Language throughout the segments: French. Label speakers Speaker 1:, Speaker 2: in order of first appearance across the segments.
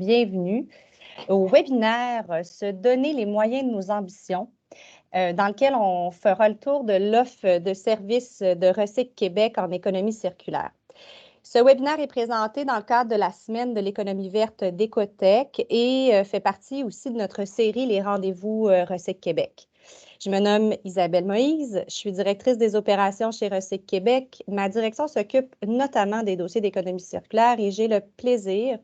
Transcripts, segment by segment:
Speaker 1: Bienvenue au webinaire Se donner les moyens de nos ambitions, dans lequel on fera le tour de l'offre de services de Recyc Québec en économie circulaire. Ce webinaire est présenté dans le cadre de la semaine de l'économie verte d'Écotech et fait partie aussi de notre série Les rendez-vous Recyc Québec. Je me nomme Isabelle Moïse, je suis directrice des opérations chez Recyc Québec. Ma direction s'occupe notamment des dossiers d'économie circulaire et j'ai le plaisir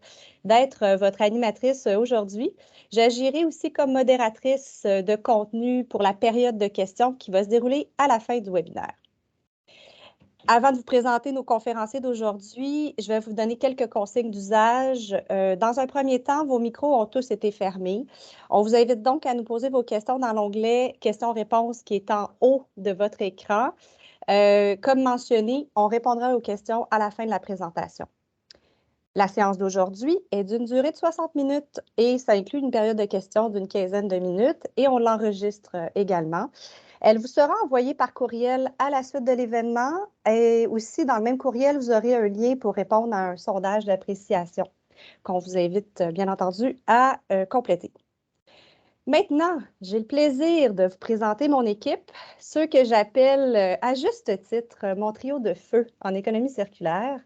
Speaker 1: d'être votre animatrice aujourd'hui. J'agirai aussi comme modératrice de contenu pour la période de questions qui va se dérouler à la fin du webinaire. Avant de vous présenter nos conférenciers d'aujourd'hui, je vais vous donner quelques consignes d'usage. Dans un premier temps, vos micros ont tous été fermés. On vous invite donc à nous poser vos questions dans l'onglet questions-réponses qui est en haut de votre écran. Comme mentionné, on répondra aux questions à la fin de la présentation. La séance d'aujourd'hui est d'une durée de 60 minutes et ça inclut une période de questions d'une quinzaine de minutes et on l'enregistre également. Elle vous sera envoyée par courriel à la suite de l'événement et aussi dans le même courriel, vous aurez un lien pour répondre à un sondage d'appréciation qu'on vous invite bien entendu à compléter. Maintenant, j'ai le plaisir de vous présenter mon équipe, ceux que j'appelle à juste titre mon trio de feu en économie circulaire.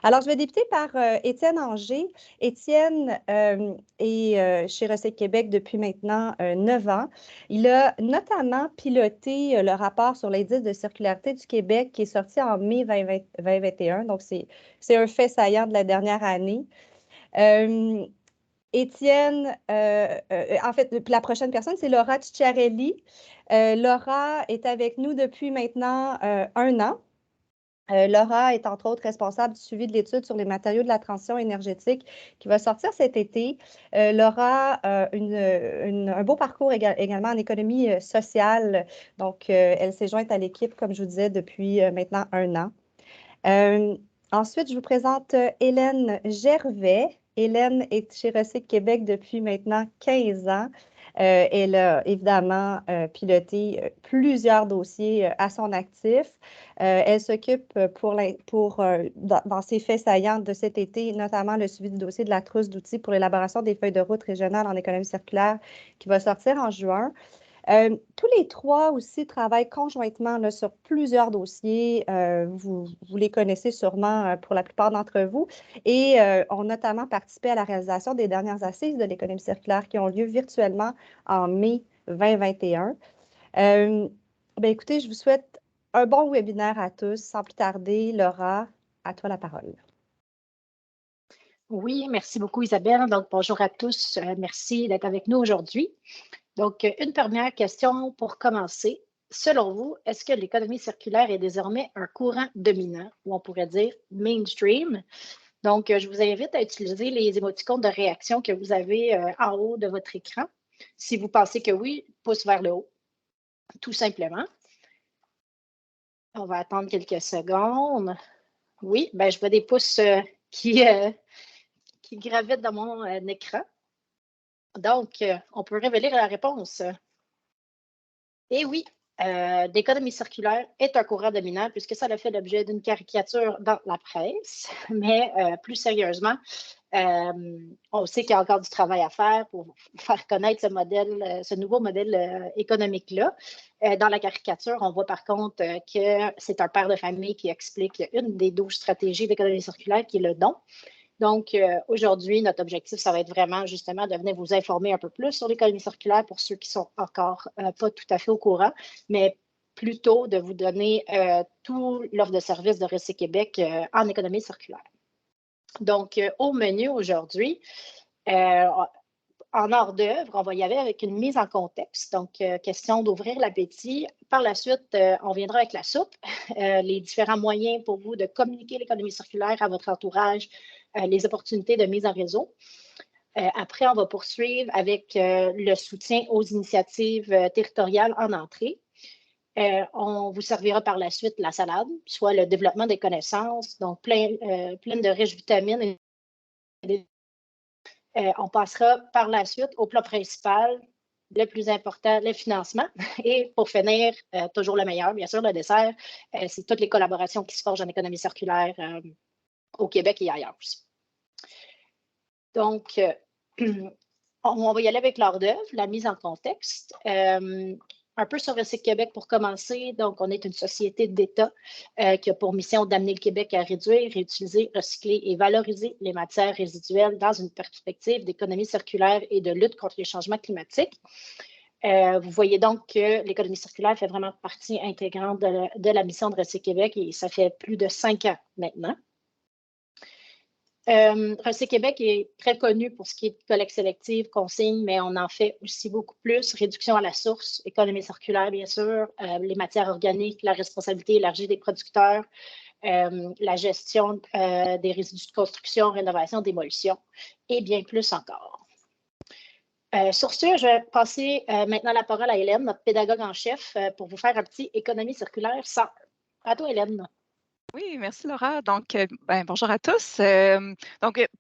Speaker 1: Alors, je vais débuter par Étienne Anger. Étienne est chez Recyc Québec depuis maintenant 9 ans. Il a notamment piloté le rapport sur l'indice de circularité du Québec qui est sorti en mai 2021. Donc, c'est un fait saillant de la dernière année. Étienne, en fait, la prochaine personne, c'est Laura Cicciarelli. Laura est avec nous depuis maintenant 1 an. Laura est entre autres responsable du suivi de l'étude sur les matériaux de la transition énergétique qui va sortir cet été. Laura a un beau parcours également en économie sociale. Donc, elle s'est jointe à l'équipe, comme je vous disais, depuis maintenant 1 an. Ensuite, je vous présente Hélène Gervais. Hélène est chez Recyc Québec depuis maintenant 15 ans. Elle a évidemment piloté plusieurs dossiers à son actif. Elle s'occupe dans ses faits saillants de cet été, notamment le suivi du dossier de la trousse d'outils pour l'élaboration des feuilles de route régionales en économie circulaire qui va sortir en juin. Tous les trois aussi travaillent conjointement là, sur plusieurs dossiers. Vous les connaissez sûrement pour la plupart d'entre vous et ont notamment participé à la réalisation des dernières assises de l'économie circulaire qui ont lieu virtuellement en mai 2021. Écoutez, je vous souhaite un bon webinaire à tous. Sans plus tarder, Laura, à toi la parole.
Speaker 2: Oui, merci beaucoup Isabelle. Donc, bonjour à tous. Merci d'être avec nous aujourd'hui. Donc, une première question pour commencer. Selon vous, est-ce que l'économie circulaire est désormais un courant dominant, ou on pourrait dire mainstream? Donc, je vous invite à utiliser les émoticônes de réaction que vous avez en haut de votre écran. Si vous pensez que oui, pouce vers le haut, tout simplement. On va attendre quelques secondes. Oui, je vois des pouces qui gravitent dans mon écran. Donc, on peut révéler la réponse. Et oui, l'économie circulaire est un courant dominant puisque ça a fait l'objet d'une caricature dans la presse. Mais plus sérieusement, on sait qu'il y a encore du travail à faire pour faire connaître ce nouveau modèle économique-là. Dans la caricature, on voit par contre que c'est un père de famille qui explique une des 12 stratégies d'économie circulaire qui est le don. Donc, aujourd'hui, notre objectif, ça va être vraiment justement de venir vous informer un peu plus sur l'économie circulaire pour ceux qui ne sont encore pas tout à fait au courant, mais plutôt de vous donner toute l'offre de services de Recyc Québec en économie circulaire. Donc, au menu aujourd'hui, en hors d'œuvre, on va y aller avec une mise en contexte. Donc, question d'ouvrir l'appétit. Par la suite, on viendra avec la soupe, les différents moyens pour vous de communiquer l'économie circulaire à votre entourage, les opportunités de mise en réseau. Après, on va poursuivre avec le soutien aux initiatives territoriales en entrée. On vous servira par la suite la salade, soit le développement des connaissances, donc pleine de riches vitamines. On passera par la suite au plat principal, le plus important, le financement. Et pour finir, toujours le meilleur, bien sûr, le dessert, c'est toutes les collaborations qui se forgent en économie circulaire au Québec et ailleurs aussi. Donc, On va y aller avec l'art d'œuvre, la mise en contexte. Un peu sur Recycle Québec pour commencer. Donc, on est une société d'État qui a pour mission d'amener le Québec à réduire, réutiliser, recycler et valoriser les matières résiduelles dans une perspective d'économie circulaire et de lutte contre les changements climatiques. Vous voyez donc que l'économie circulaire fait vraiment partie intégrante de la mission de Recycle Québec et ça fait plus de 5 ans maintenant. Recycle Québec est très connu pour ce qui est de collecte sélective, consigne, mais on en fait aussi beaucoup plus. Réduction à la source, économie circulaire, bien sûr, les matières organiques, la responsabilité élargie des producteurs, la gestion des résidus de construction, rénovation, démolition et bien plus encore. Sur ce, je vais passer maintenant la parole à Hélène, notre pédagogue en chef, pour vous faire un petit économie circulaire 100. À toi, Hélène.
Speaker 3: Oui, merci Laura. Donc, bonjour à tous.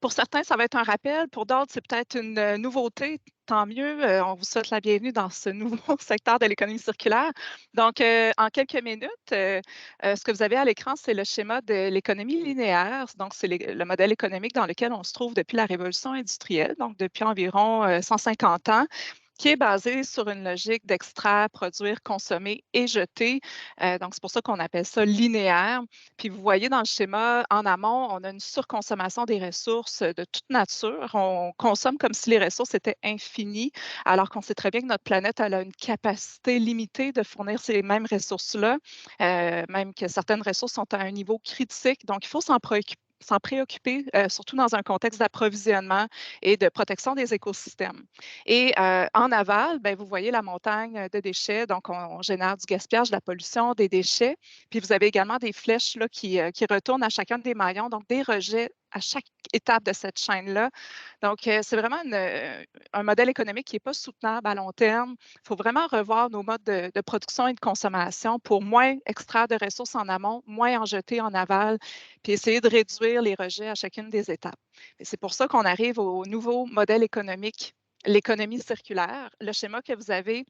Speaker 3: Pour certains, ça va être un rappel. Pour d'autres, c'est peut-être une nouveauté. Tant mieux. On vous souhaite la bienvenue dans ce nouveau secteur de l'économie circulaire. Donc, en quelques minutes, ce que vous avez à l'écran, c'est le schéma de l'économie linéaire. Donc, c'est le modèle économique dans lequel on se trouve depuis la révolution industrielle, donc depuis environ 150 ans, qui est basé sur une logique d'extraire, produire, consommer et jeter. Donc, c'est pour ça qu'on appelle ça linéaire. Puis, vous voyez dans le schéma, en amont, on a une surconsommation des ressources de toute nature. On consomme comme si les ressources étaient infinies, alors qu'on sait très bien que notre planète elle a une capacité limitée de fournir ces mêmes ressources-là, même que certaines ressources sont à un niveau critique. Donc, il faut s'en préoccuper, surtout dans un contexte d'approvisionnement et de protection des écosystèmes. Et en aval, bien, vous voyez la montagne de déchets. Donc, on génère du gaspillage, de la pollution, des déchets. Puis, vous avez également des flèches là, qui retournent à chacun des maillons, donc des rejets à chaque étape de cette chaîne-là. Donc, c'est vraiment un modèle économique qui n'est pas soutenable à long terme. Il faut vraiment revoir nos modes de production et de consommation pour moins extraire de ressources en amont, moins en jeter en aval, puis essayer de réduire les rejets à chacune des étapes. Et c'est pour ça qu'on arrive au nouveau modèle économique, l'économie circulaire. Le schéma que vous avez,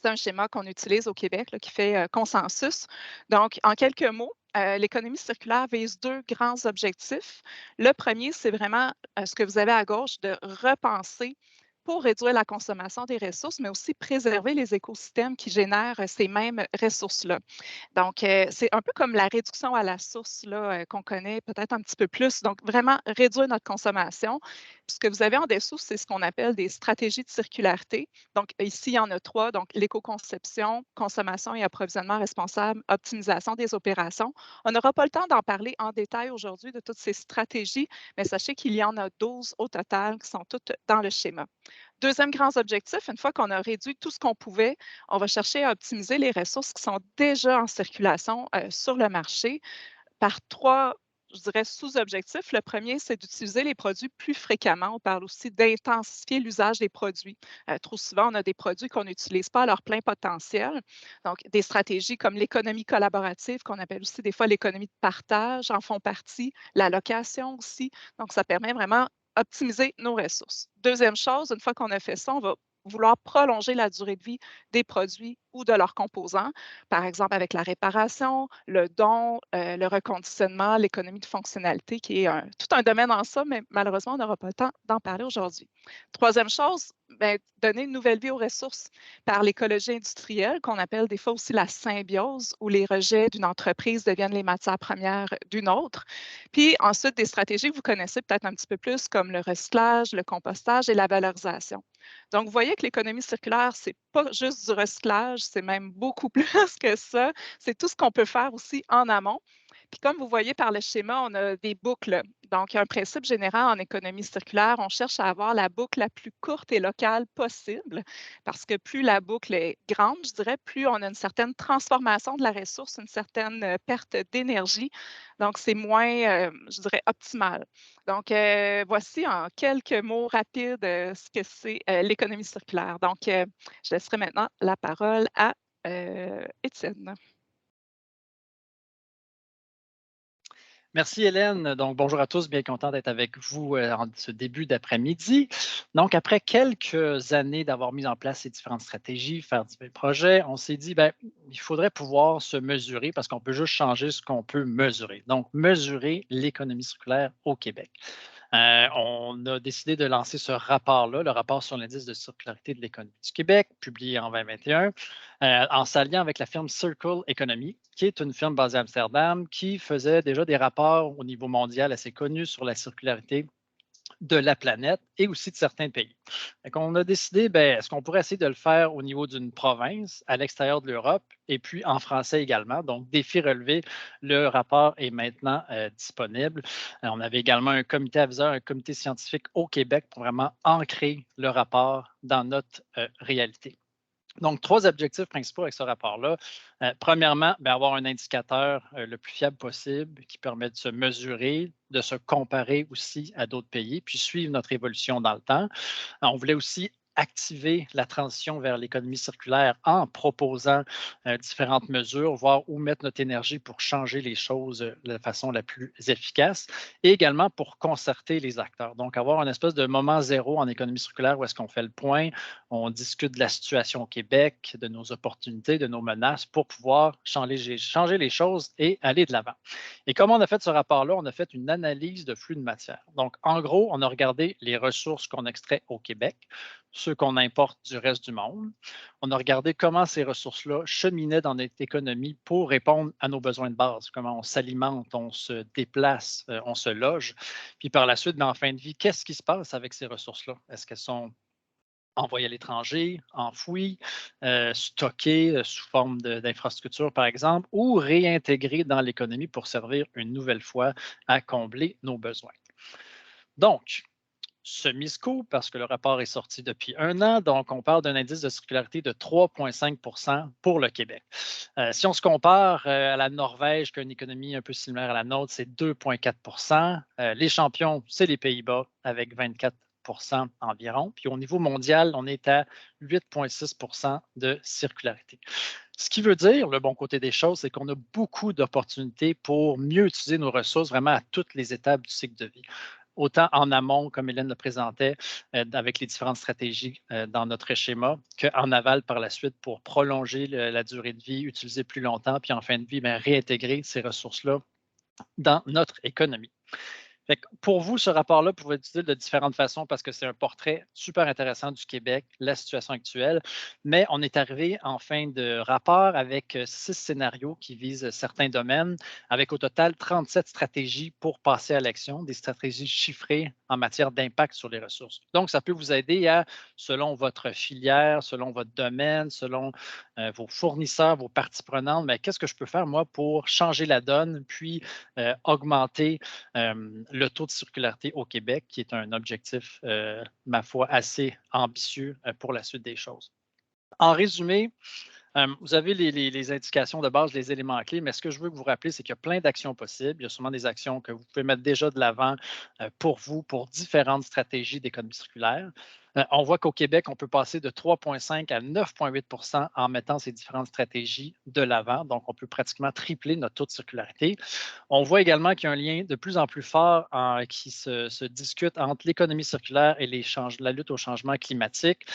Speaker 3: c'est un schéma qu'on utilise au Québec là, qui fait consensus. Donc, en quelques mots, l'économie circulaire vise deux grands objectifs. Le premier, c'est vraiment ce que vous avez à gauche, de repenser pour réduire la consommation des ressources, mais aussi préserver les écosystèmes qui génèrent ces mêmes ressources-là. Donc, c'est un peu comme la réduction à la source là, qu'on connaît peut-être un petit peu plus. Donc, vraiment réduire notre consommation. Puis, ce que vous avez en dessous, c'est ce qu'on appelle des stratégies de circularité. Donc, ici, il y en a trois. Donc, l'éco-conception, consommation et approvisionnement responsable, optimisation des opérations. On n'aura pas le temps d'en parler en détail aujourd'hui de toutes ces stratégies, mais sachez qu'il y en a 12 au total qui sont toutes dans le schéma. Deuxième grand objectif, une fois qu'on a réduit tout ce qu'on pouvait, on va chercher à optimiser les ressources qui sont déjà en circulation sur le marché par trois, je dirais, sous-objectifs. Le premier, c'est d'utiliser les produits plus fréquemment. On parle aussi d'intensifier l'usage des produits. Trop souvent, on a des produits qu'on n'utilise pas à leur plein potentiel. Donc, des stratégies comme l'économie collaborative, qu'on appelle aussi des fois l'économie de partage, en font partie, la location aussi. Donc, ça permet vraiment optimiser nos ressources. Deuxième chose, une fois qu'on a fait ça, on va vouloir prolonger la durée de vie des produits ou de leurs composants, par exemple avec la réparation, le don, le reconditionnement, l'économie de fonctionnalité, qui est tout un domaine en ça, mais malheureusement, on n'aura pas le temps d'en parler aujourd'hui. Troisième chose, bien, donner une nouvelle vie aux ressources par l'écologie industrielle, qu'on appelle des fois aussi la symbiose, où les rejets d'une entreprise deviennent les matières premières d'une autre. Puis ensuite, des stratégies que vous connaissez peut-être un petit peu plus, comme le recyclage, le compostage et la valorisation. Donc, vous voyez que l'économie circulaire, ce n'est pas juste du recyclage, c'est même beaucoup plus que ça. C'est tout ce qu'on peut faire aussi en amont. Puis comme vous voyez par le schéma, on a des boucles. Donc, il y a un principe général en économie circulaire. On cherche à avoir la boucle la plus courte et locale possible parce que plus la boucle est grande, je dirais, plus on a une certaine transformation de la ressource, une certaine perte d'énergie. Donc, c'est moins, je dirais, optimal. Donc, voici en quelques mots rapides ce que c'est l'économie circulaire. Donc, je laisserai maintenant la parole à Étienne.
Speaker 4: Merci Hélène. Donc, bonjour à tous, bien content d'être avec vous en ce début d'après-midi. Donc, après quelques années d'avoir mis en place ces différentes stratégies, faire divers projets, on s'est dit, bien, il faudrait pouvoir se mesurer parce qu'on peut juste changer ce qu'on peut mesurer. Donc, mesurer l'économie circulaire au Québec. On a décidé de lancer ce rapport-là, le rapport sur l'indice de circularité de l'économie du Québec, publié en 2021, en s'alliant avec la firme Circle Economy, qui est une firme basée à Amsterdam, qui faisait déjà des rapports au niveau mondial assez connus sur la circularité de la planète et aussi de certains pays. Donc, on a décidé, est-ce qu'on pourrait essayer de le faire au niveau d'une province, à l'extérieur de l'Europe, et puis en français également. Donc, défi relevé, le rapport est maintenant disponible. On avait également un comité aviseur, un comité scientifique au Québec pour vraiment ancrer le rapport dans notre réalité. Donc, 3 objectifs principaux avec ce rapport-là. Premièrement, avoir un indicateur le plus fiable possible qui permet de se mesurer, de se comparer aussi à d'autres pays, puis suivre notre évolution dans le temps. On voulait aussi activer la transition vers l'économie circulaire en proposant différentes mesures, voir où mettre notre énergie pour changer les choses de façon la plus efficace et également pour concerter les acteurs. Donc, avoir une espèce de moment zéro en économie circulaire où est-ce qu'on fait le point, on discute de la situation au Québec, de nos opportunités, de nos menaces pour pouvoir changer les choses et aller de l'avant. Et comment on a fait ce rapport-là? On a fait une analyse de flux de matière. Donc, en gros, on a regardé les ressources qu'on extrait au Québec, ceux qu'on importe du reste du monde. On a regardé comment ces ressources-là cheminaient dans notre économie pour répondre à nos besoins de base, comment on s'alimente, on se déplace, on se loge. Puis par la suite, en fin de vie, qu'est-ce qui se passe avec ces ressources-là? Est-ce qu'elles sont envoyées à l'étranger, enfouies, stockées sous forme d'infrastructures, par exemple, ou réintégrées dans l'économie pour servir une nouvelle fois à combler nos besoins. Donc, semi-scoop, parce que le rapport est sorti depuis 1 an, donc on parle d'un indice de circularité de 3,5 pour le Québec. Si on se compare à la Norvège, qui a une économie un peu similaire à la nôtre, c'est 2,4 les champions, c'est les Pays-Bas, avec 24 environ. Puis au niveau mondial, on est à 8,6 de circularité. Ce qui veut dire, le bon côté des choses, c'est qu'on a beaucoup d'opportunités pour mieux utiliser nos ressources vraiment à toutes les étapes du cycle de vie. Autant en amont, comme Hélène le présentait, avec les différentes stratégies dans notre schéma, qu'en aval par la suite pour prolonger la durée de vie, utiliser plus longtemps, puis en fin de vie, réintégrer ces ressources-là dans notre économie. Fait que pour vous, ce rapport-là pouvait être utile de différentes façons parce que c'est un portrait super intéressant du Québec, la situation actuelle, mais on est arrivé en fin de rapport avec 6 scénarios qui visent certains domaines, avec au total 37 stratégies pour passer à l'action, des stratégies chiffrées en matière d'impact sur les ressources. Donc, ça peut vous aider à, selon votre filière, selon votre domaine, selon vos fournisseurs, vos parties prenantes, mais qu'est-ce que je peux faire, moi, pour changer la donne, puis augmenter le taux de circularité au Québec, qui est un objectif, ma foi, assez ambitieux pour la suite des choses. En résumé, vous avez les indications de base, les éléments clés, mais ce que je veux que vous rappelez, c'est qu'il y a plein d'actions possibles. Il y a sûrement des actions que vous pouvez mettre déjà de l'avant pour vous, pour différentes stratégies d'économie circulaire. On voit qu'au Québec, on peut passer de 3,5 à 9,8 en mettant ces différentes stratégies de l'avant. Donc, on peut pratiquement tripler notre taux de circularité. On voit également qu'il y a un lien de plus en plus fort qui se discute entre l'économie circulaire et la lutte au changement climatique.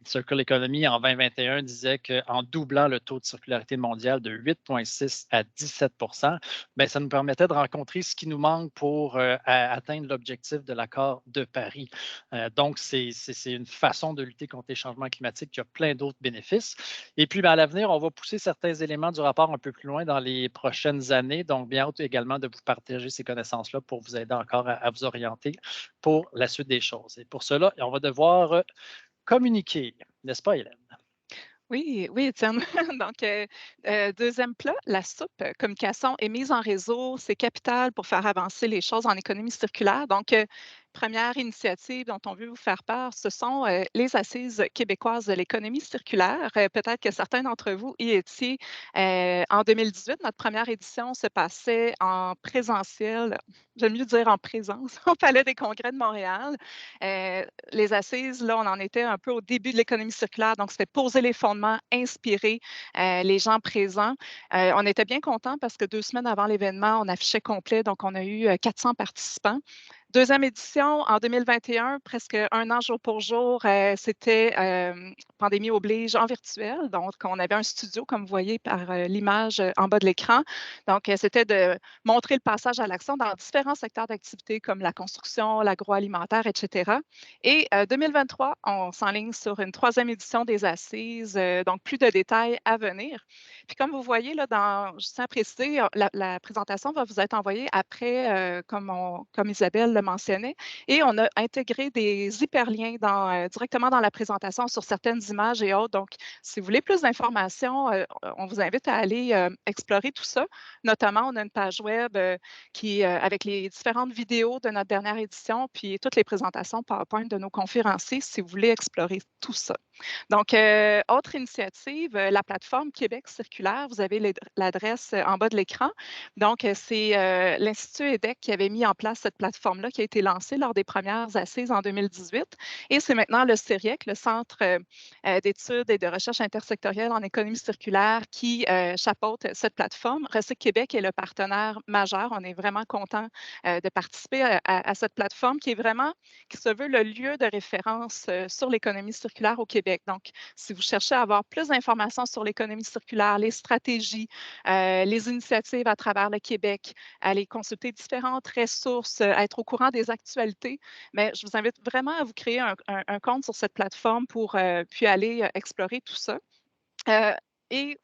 Speaker 4: Circle Economy, en 2021, disait qu'en doublant le taux de circularité mondial de 8,6 à 17 ça nous permettait de rencontrer ce qui nous manque pour atteindre l'objectif de l'accord de Paris. Donc, c'est une façon de lutter contre les changements climatiques qui a plein d'autres bénéfices. Et puis, à l'avenir, on va pousser certains éléments du rapport un peu plus loin dans les prochaines années. Donc, bien hâte également de vous partager ces connaissances-là pour vous aider encore à vous orienter pour la suite des choses. Et pour cela, on va devoir communiquer, n'est-ce pas, Hélène?
Speaker 3: Oui, oui, Étienne. Donc, deuxième plat, la soupe. Communication et mise en réseau, c'est capital pour faire avancer les choses en économie circulaire. Donc, première initiative dont on veut vous faire part, ce sont les Assises québécoises de l'économie circulaire. Peut-être que certains d'entre vous y étiez. En 2018, notre première édition se passait en présentiel, j'aime mieux dire en présence, au Palais des Congrès de Montréal. Les Assises, là, on en était un peu au début de l'économie circulaire, donc c'était poser les fondements, inspirer les gens présents. On était bien contents parce que 2 semaines avant l'événement, on affichait complet, donc on a eu 400 participants. Deuxième édition en 2021, presque un an jour pour jour, c'était pandémie oblige en virtuel. Donc, on avait un studio, comme vous voyez par l'image en bas de l'écran. Donc, c'était de montrer le passage à l'action dans différents secteurs d'activité comme la construction, l'agroalimentaire, etc. Et 2023, on s'enligne sur une troisième édition des Assises, donc plus de détails à venir. Puis comme vous voyez, là, je tiens à préciser, la présentation va vous être envoyée après, comme Isabelle le mentionnait, et on a intégré des hyperliens directement dans la présentation sur certaines images et autres. Donc, si vous voulez plus d'informations, on vous invite à aller explorer tout ça. Notamment, on a une page web avec les différentes vidéos de notre dernière édition, puis toutes les présentations PowerPoint de nos conférenciers, si vous voulez explorer tout ça. Donc, autre initiative, la plateforme Québec circulaire. Vous avez l'adresse en bas de l'écran. Donc, c'est l'Institut EDEC qui avait mis en place cette plateforme-là qui a été lancée lors des premières assises en 2018. Et c'est maintenant le CIRIEC, le Centre d'études et de recherche intersectorielle en économie circulaire, qui chapeaute cette plateforme. Recyc Québec est le partenaire majeur. On est vraiment content de participer à cette plateforme qui se veut le lieu de référence sur l'économie circulaire au Québec. Donc, si vous cherchez à avoir plus d'informations sur l'économie circulaire, les stratégies, les initiatives à travers le Québec, aller consulter différentes ressources, être au courant des actualités, mais je vous invite vraiment à vous créer un compte sur cette plateforme pour puis aller explorer tout ça. Et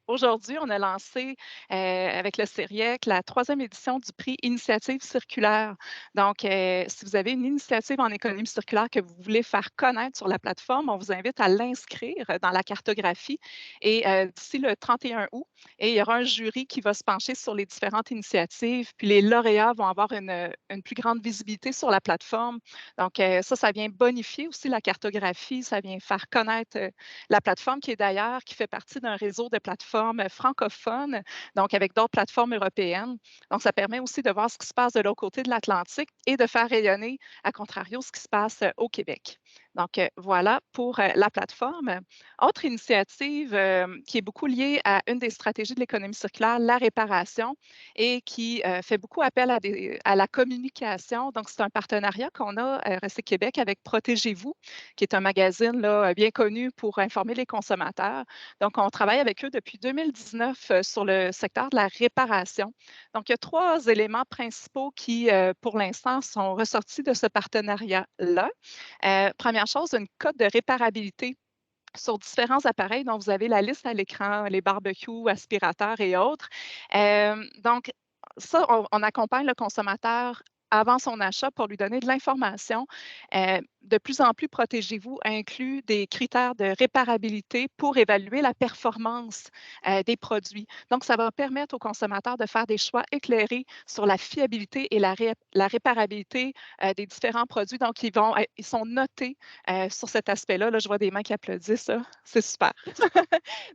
Speaker 3: aujourd'hui, on a lancé avec le CIRIEC la troisième édition du prix Initiative circulaire. Donc, si vous avez une initiative en économie circulaire que vous voulez faire connaître sur la plateforme, on vous invite à l'inscrire dans la cartographie et d'ici le 31 août. Et il y aura un jury qui va se pencher sur les différentes initiatives, puis les lauréats vont avoir une plus grande visibilité sur la plateforme. Donc, ça vient bonifier aussi la cartographie, ça vient faire connaître la plateforme qui fait partie d'un réseau de plateformes francophones, donc avec d'autres plateformes européennes. Donc, ça permet aussi de voir ce qui se passe de l'autre côté de l'Atlantique et de faire rayonner, à contrario, ce qui se passe au Québec. Donc, voilà pour la plateforme. Autre initiative qui est beaucoup liée à une des stratégies de l'économie circulaire, la réparation, et qui fait beaucoup appel à la communication. Donc, c'est un partenariat qu'on a, Recyc Québec, avec Protégez-vous, qui est un magazine là, bien connu pour informer les consommateurs. Donc, on travaille avec eux depuis 2019 sur le secteur de la réparation. Donc, il y a 3 éléments principaux qui, pour l'instant, sont ressortis de ce partenariat-là. Première chose, une cote de réparabilité sur différents appareils dont vous avez la liste à l'écran, les barbecues, aspirateurs et autres. Donc, ça, on accompagne le consommateur avant son achat pour lui donner de l'information. De plus en plus, Protégez-vous inclut des critères de réparabilité pour évaluer la performance des produits. Donc, ça va permettre aux consommateurs de faire des choix éclairés sur la fiabilité et la réparabilité des différents produits. Donc, ils sont notés sur cet aspect-là. Là, je vois des mains qui applaudissent. Ça. C'est super.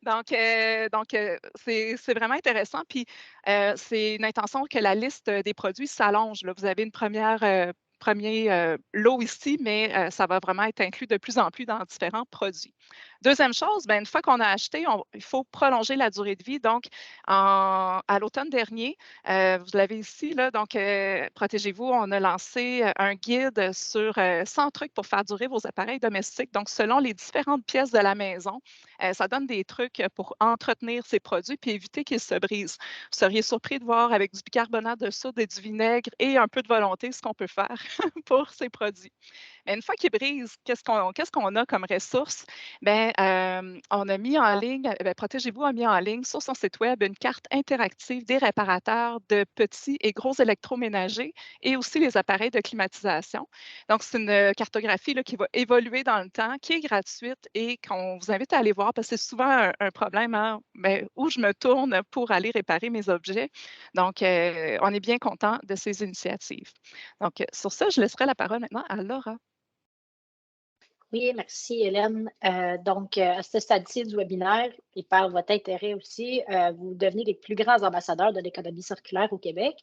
Speaker 3: Donc, c'est vraiment intéressant. Puis, c'est une intention que la liste des produits s'allonge. Vous avez une premier lot ici, mais ça va vraiment être inclus de plus en plus dans différents produits. Deuxième chose, une fois qu'on a acheté, il faut prolonger la durée de vie. Donc, à l'automne dernier, vous l'avez ici, là, donc Protégez-vous, on a lancé un guide sur 100 trucs pour faire durer vos appareils domestiques. Donc, selon les différentes pièces de la maison, ça donne des trucs pour entretenir ces produits puis éviter qu'ils se brisent. Vous seriez surpris de voir avec du bicarbonate de soude et du vinaigre et un peu de volonté ce qu'on peut faire pour ces produits. Mais une fois qu'ils brisent, qu'est-ce qu'on a comme ressource? On a mis en ligne, Protégez-vous a mis en ligne sur son site web une carte interactive des réparateurs de petits et gros électroménagers et aussi les appareils de climatisation. Donc, c'est une cartographie là, qui va évoluer dans le temps, qui est gratuite et qu'on vous invite à aller voir parce que c'est souvent un problème où je me tourne pour aller réparer mes objets. Donc, on est bien content de ces initiatives. Donc, sur ça, je laisserai la parole maintenant à Laura.
Speaker 2: Oui, merci Hélène. Donc, à ce stade-ci du webinaire, et par votre intérêt aussi, vous devenez les plus grands ambassadeurs de l'économie circulaire au Québec.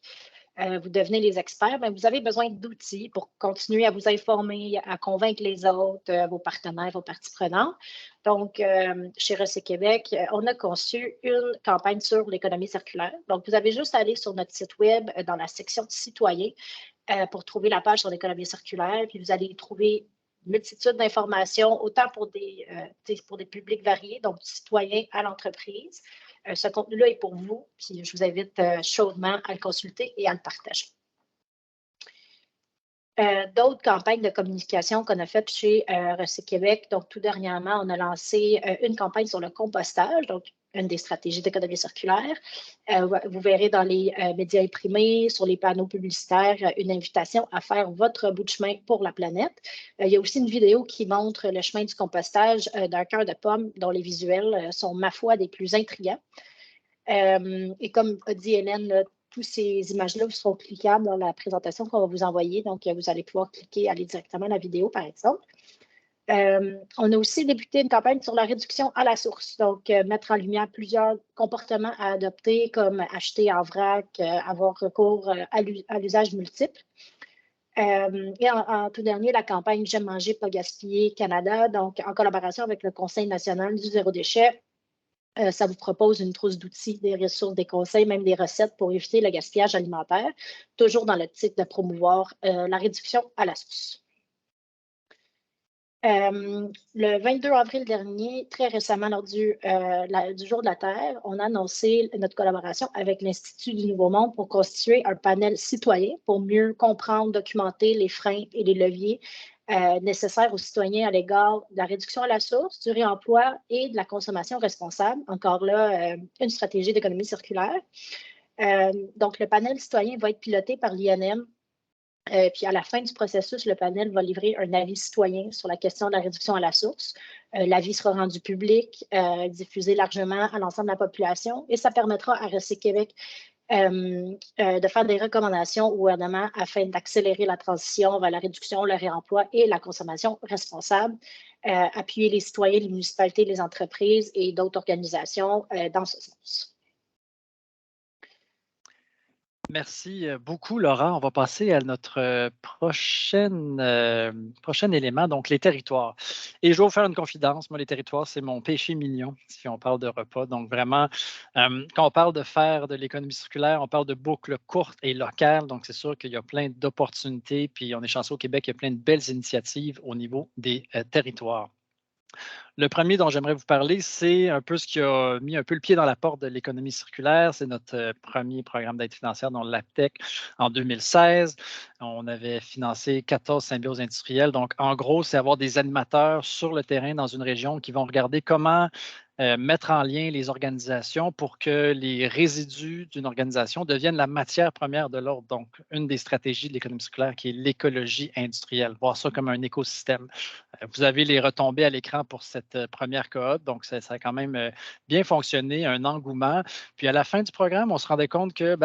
Speaker 2: Vous devenez les experts, mais vous avez besoin d'outils pour continuer à vous informer, à convaincre les autres, vos partenaires, vos parties prenantes. Donc, chez Recyc Québec, on a conçu une campagne sur l'économie circulaire. Donc, vous avez juste à aller sur notre site web dans la section citoyens pour trouver la page sur l'économie circulaire. Puis vous allez y trouver une multitude d'informations, autant pour des publics variés, donc du citoyen à l'entreprise. Ce contenu-là est pour vous, puis je vous invite chaudement à le consulter et à le partager. D'autres campagnes de communication qu'on a faites chez Recyc Québec. Donc, tout dernièrement, on a lancé une campagne sur le compostage, donc une des stratégies d'économie circulaire. Vous verrez dans les médias imprimés, sur les panneaux publicitaires, une invitation à faire votre bout de chemin pour la planète. Il y a aussi une vidéo qui montre le chemin du compostage d'un cœur de pomme dont les visuels sont, ma foi, des plus intrigants. Et comme a dit Hélène, toutes ces images-là seront cliquables dans la présentation qu'on va vous envoyer. Donc, vous allez pouvoir cliquer, aller directement à la vidéo, par exemple. On a aussi débuté une campagne sur la réduction à la source. Donc, mettre en lumière plusieurs comportements à adopter, comme acheter en vrac, avoir recours à l'usage multiple. Et en tout dernier, la campagne J'aime manger, pas gaspiller Canada, donc en collaboration avec le Conseil national du zéro déchet. Ça vous propose une trousse d'outils, des ressources, des conseils, même des recettes pour éviter le gaspillage alimentaire, toujours dans l'optique de promouvoir la réduction à la source. Le 22 avril dernier, très récemment, lors du Jour de la Terre, on a annoncé notre collaboration avec l'Institut du Nouveau Monde pour constituer un panel citoyen pour mieux comprendre, documenter les freins et les leviers nécessaires aux citoyens à l'égard de la réduction à la source, du réemploi et de la consommation responsable. Encore là, une stratégie d'économie circulaire. Donc, le panel citoyen va être piloté par l'INM. Puis à la fin du processus, le panel va livrer un avis citoyen sur la question de la réduction à la source. L'avis sera rendu public, diffusé largement à l'ensemble de la population et ça permettra à Recyc Québec de faire des recommandations au gouvernement afin d'accélérer la transition vers la réduction, le réemploi et la consommation responsable, appuyer les citoyens, les municipalités, les entreprises et d'autres organisations dans ce sens.
Speaker 4: Merci beaucoup, Laura. On va passer à notre prochain élément, donc les territoires. Et je vais vous faire une confidence. Moi, les territoires, c'est mon péché mignon si on parle de repas. Donc, vraiment, quand on parle de faire de l'économie circulaire, on parle de boucles courtes et locales. Donc, c'est sûr qu'il y a plein d'opportunités. Puis, on est chanceux au Québec, il y a plein de belles initiatives au niveau des territoires. Le premier dont j'aimerais vous parler, c'est un peu ce qui a mis un peu le pied dans la porte de l'économie circulaire. C'est notre premier programme d'aide financière, dont l'APTEC, en 2016. On avait financé 14 symbioses industrielles. Donc, en gros, c'est avoir des animateurs sur le terrain dans une région qui vont regarder comment mettre en lien les organisations pour que les résidus d'une organisation deviennent la matière première de l'autre. Donc, une des stratégies de l'économie circulaire qui est l'écologie industrielle, voir ça comme un écosystème. Vous avez les retombées à l'écran pour cette première cohorte, donc ça a quand même bien fonctionné, un engouement. Puis à la fin du programme, on se rendait compte que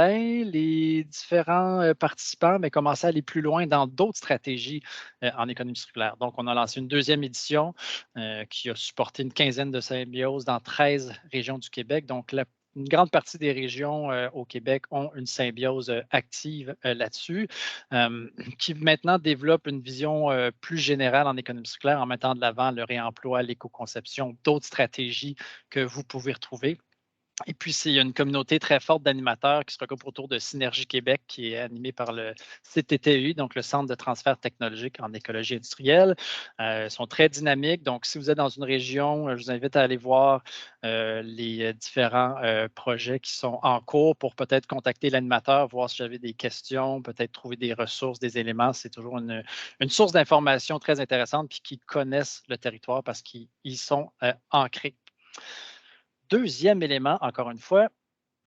Speaker 4: les différents participants commençaient à aller plus loin dans d'autres stratégies en économie circulaire. Donc, on a lancé une deuxième édition qui a supporté une quinzaine de symbioses dans 13 régions du Québec. Donc, une grande partie des régions au Québec ont une symbiose active là-dessus, qui maintenant développe une vision plus générale en économie circulaire en mettant de l'avant le réemploi, l'éco-conception, d'autres stratégies que vous pouvez retrouver. Et puis, il y a une communauté très forte d'animateurs qui se regroupe autour de Synergie Québec, qui est animée par le CTTEI, donc le Centre de transfert technologique en écologie industrielle. Ils sont très dynamiques. Donc, si vous êtes dans une région, je vous invite à aller voir les différents projets qui sont en cours pour peut-être contacter l'animateur, voir si j'avais des questions, peut-être trouver des ressources, des éléments. C'est toujours une source d'information très intéressante, puis qui connaissent le territoire parce qu'ils sont ancrés. Deuxième élément, encore une fois,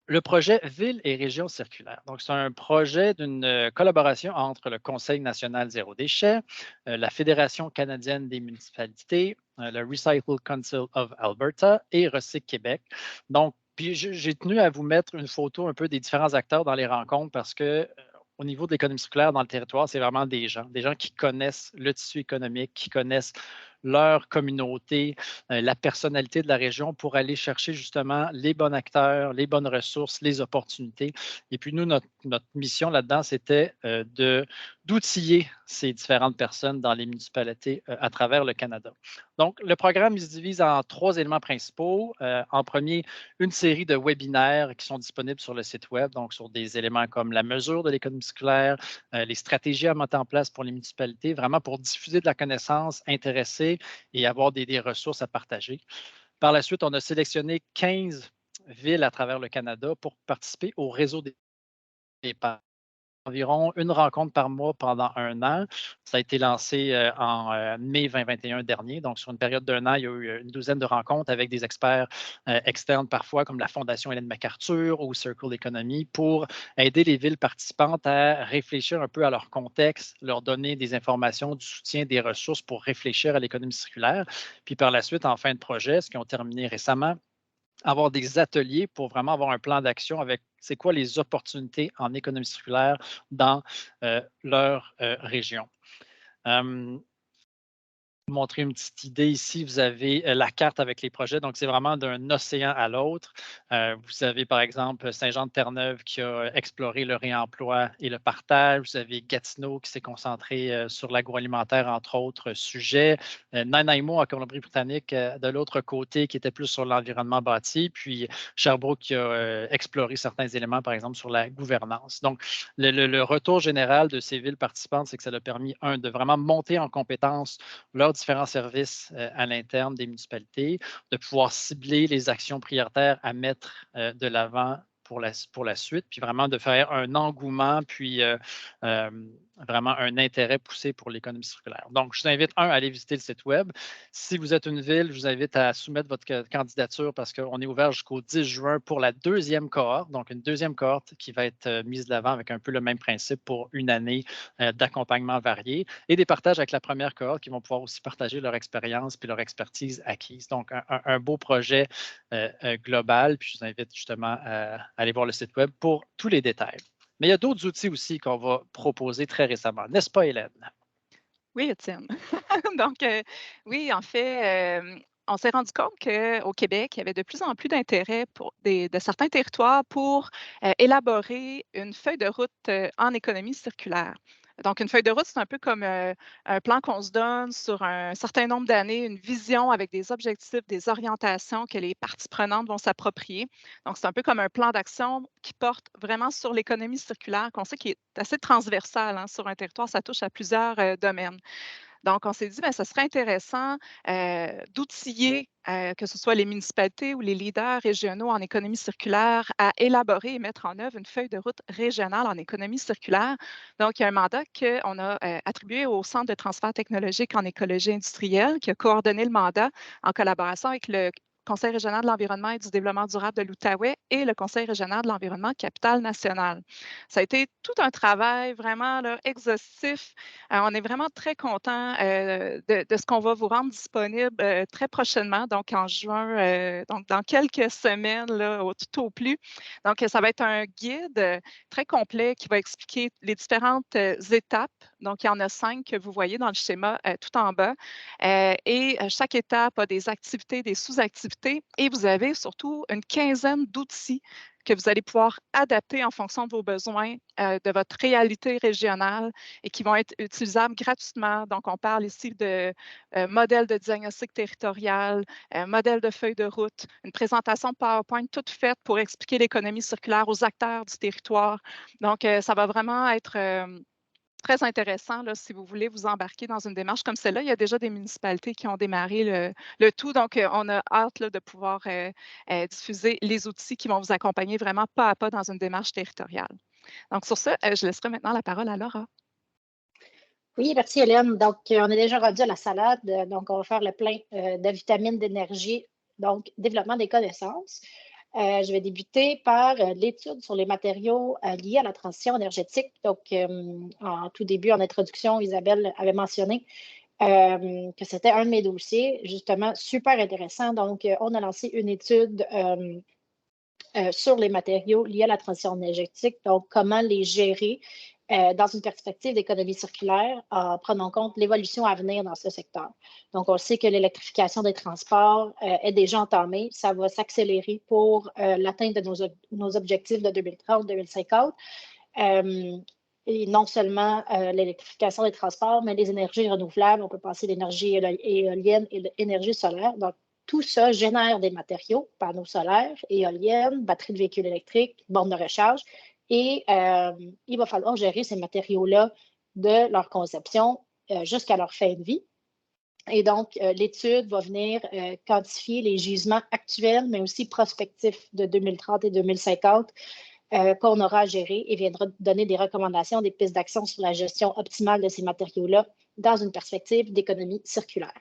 Speaker 4: le projet Ville et Région circulaire. Donc, c'est un projet d'une collaboration entre le Conseil national zéro déchet, la Fédération canadienne des municipalités, le Recycle Council of Alberta et Recyc Québec. Donc, puis j'ai tenu à vous mettre une photo un peu des différents acteurs dans les rencontres parce que au niveau de l'économie circulaire dans le territoire, c'est vraiment des gens qui connaissent le tissu économique, qui connaissent leur communauté, la personnalité de la région pour aller chercher justement les bons acteurs, les bonnes ressources, les opportunités. Et puis nous, notre mission là-dedans, c'était de d'outiller ces différentes personnes dans les municipalités à travers le Canada. Donc, le programme il se divise en 3 éléments principaux. En premier, une série de webinaires qui sont disponibles sur le site Web, donc sur des éléments comme la mesure de l'économie circulaire, les stratégies à mettre en place pour les municipalités, vraiment pour diffuser de la connaissance, intéresser et avoir des ressources à partager. Par la suite, on a sélectionné 15 villes à travers le Canada pour participer au réseau des parents. Environ une rencontre par mois pendant 1 an. Ça a été lancé en mai 2021 dernier. Donc, sur une période d'1 an, il y a eu une douzaine de rencontres avec des experts externes parfois, comme la Fondation Ellen MacArthur ou Circle Economy, pour aider les villes participantes à réfléchir un peu à leur contexte, leur donner des informations, du soutien, des ressources pour réfléchir à l'économie circulaire. Puis par la suite, en fin de projet, ce qui ont terminé récemment, avoir des ateliers pour vraiment avoir un plan d'action avec c'est quoi les opportunités en économie circulaire dans leur région. Montrer une petite idée ici, vous avez la carte avec les projets. Donc, c'est vraiment d'un océan à l'autre. Vous avez, par exemple, Saint-Jean-de-Terre-Neuve qui a exploré le réemploi et le partage. Vous avez Gatineau qui s'est concentré sur l'agroalimentaire, entre autres sujets. Nanaimo, en Colombie-Britannique, de l'autre côté, qui était plus sur l'environnement bâti. Puis, Sherbrooke qui a exploré certains éléments, par exemple, sur la gouvernance. Donc, le retour général de ces villes participantes, c'est que ça a permis, de vraiment monter en compétences leurs différents services à l'interne des municipalités, de pouvoir cibler les actions prioritaires à mettre de l'avant pour la suite, puis vraiment de faire un engouement, puis vraiment un intérêt poussé pour l'économie circulaire. Donc, je vous invite, à aller visiter le site Web. Si vous êtes une ville, je vous invite à soumettre votre candidature parce qu'on est ouvert jusqu'au 10 juin pour la 2e cohorte, donc une 2e cohorte qui va être mise de l'avant avec un peu le même principe pour une année d'accompagnement varié et des partages avec la première cohorte qui vont pouvoir aussi partager leur expérience puis leur expertise acquise. Donc, un beau projet global. Puis, je vous invite justement à aller voir le site Web pour tous les détails. Mais il y a d'autres outils aussi qu'on va proposer très récemment. N'est-ce pas, Hélène?
Speaker 3: Oui, Étienne. Donc, oui, en fait, on s'est rendu compte qu'au Québec, il y avait de plus en plus d'intérêt de certains territoires pour élaborer une feuille de route en économie circulaire. Donc, une feuille de route, c'est un peu comme un plan qu'on se donne sur un certain nombre d'années, une vision avec des objectifs, des orientations que les parties prenantes vont s'approprier. Donc, c'est un peu comme un plan d'action qui porte vraiment sur l'économie circulaire, qu'on sait qui est assez transversale sur un territoire. Ça touche à plusieurs domaines. Donc, on s'est dit, bien, ce serait intéressant d'outiller, que ce soit les municipalités ou les leaders régionaux en économie circulaire, à élaborer et mettre en œuvre une feuille de route régionale en économie circulaire. Donc, il y a un mandat qu'on a attribué au Centre de transfert technologique en écologie industrielle, qui a coordonné le mandat en collaboration avec le Conseil régional de l'environnement et du développement durable de l'Outaouais et le Conseil régional de l'environnement Capitale-Nationale. Ça a été tout un travail vraiment là, exhaustif. On est vraiment très content de ce qu'on va vous rendre disponible très prochainement, donc en juin, donc dans quelques semaines, là, tout au plus. Donc, ça va être un guide très complet qui va expliquer les différentes étapes. Donc, il y en a 5 que vous voyez dans le schéma tout en bas. Et chaque étape a des activités, des sous-activités, et vous avez surtout une quinzaine d'outils que vous allez pouvoir adapter en fonction de vos besoins, de votre réalité régionale et qui vont être utilisables gratuitement. Donc, on parle ici de modèle de diagnostic territorial, modèle de feuille de route, une présentation PowerPoint toute faite pour expliquer l'économie circulaire aux acteurs du territoire. Donc, ça va vraiment être très intéressant là, si vous voulez vous embarquer dans une démarche comme celle-là. Il y a déjà des municipalités qui ont démarré le tout. Donc, on a hâte là, de pouvoir diffuser les outils qui vont vous accompagner vraiment pas à pas dans une démarche territoriale. Donc, sur ce, je laisserai maintenant la parole à Laura.
Speaker 2: Oui, merci Hélène. Donc, on est déjà rendu à la salade. Donc, on va faire le plein de vitamines, d'énergie, donc développement des connaissances. Je vais débuter par l'étude sur les matériaux liés à la transition énergétique. Donc, en tout début, en introduction, Isabelle avait mentionné que c'était un de mes dossiers, justement, super intéressant. Donc, on a lancé une étude sur les matériaux liés à la transition énergétique. Donc, comment les gérer dans une perspective d'économie circulaire en prenant en compte l'évolution à venir dans ce secteur. Donc, on sait que l'électrification des transports est déjà entamée. Ça va s'accélérer pour l'atteinte de nos objectifs de 2030-2050. et non seulement l'électrification des transports, mais les énergies renouvelables. On peut passer l'énergie éolienne et l'énergie solaire. Donc, tout ça génère des matériaux, panneaux solaires, éoliennes, batteries de véhicules électriques, bornes de recharge. Et il va falloir gérer ces matériaux-là de leur conception jusqu'à leur fin de vie. Et donc, l'étude va venir quantifier les gisements actuels, mais aussi prospectifs de 2030 et 2050 qu'on aura à gérer et viendra donner des recommandations, des pistes d'action sur la gestion optimale de ces matériaux-là dans une perspective d'économie circulaire.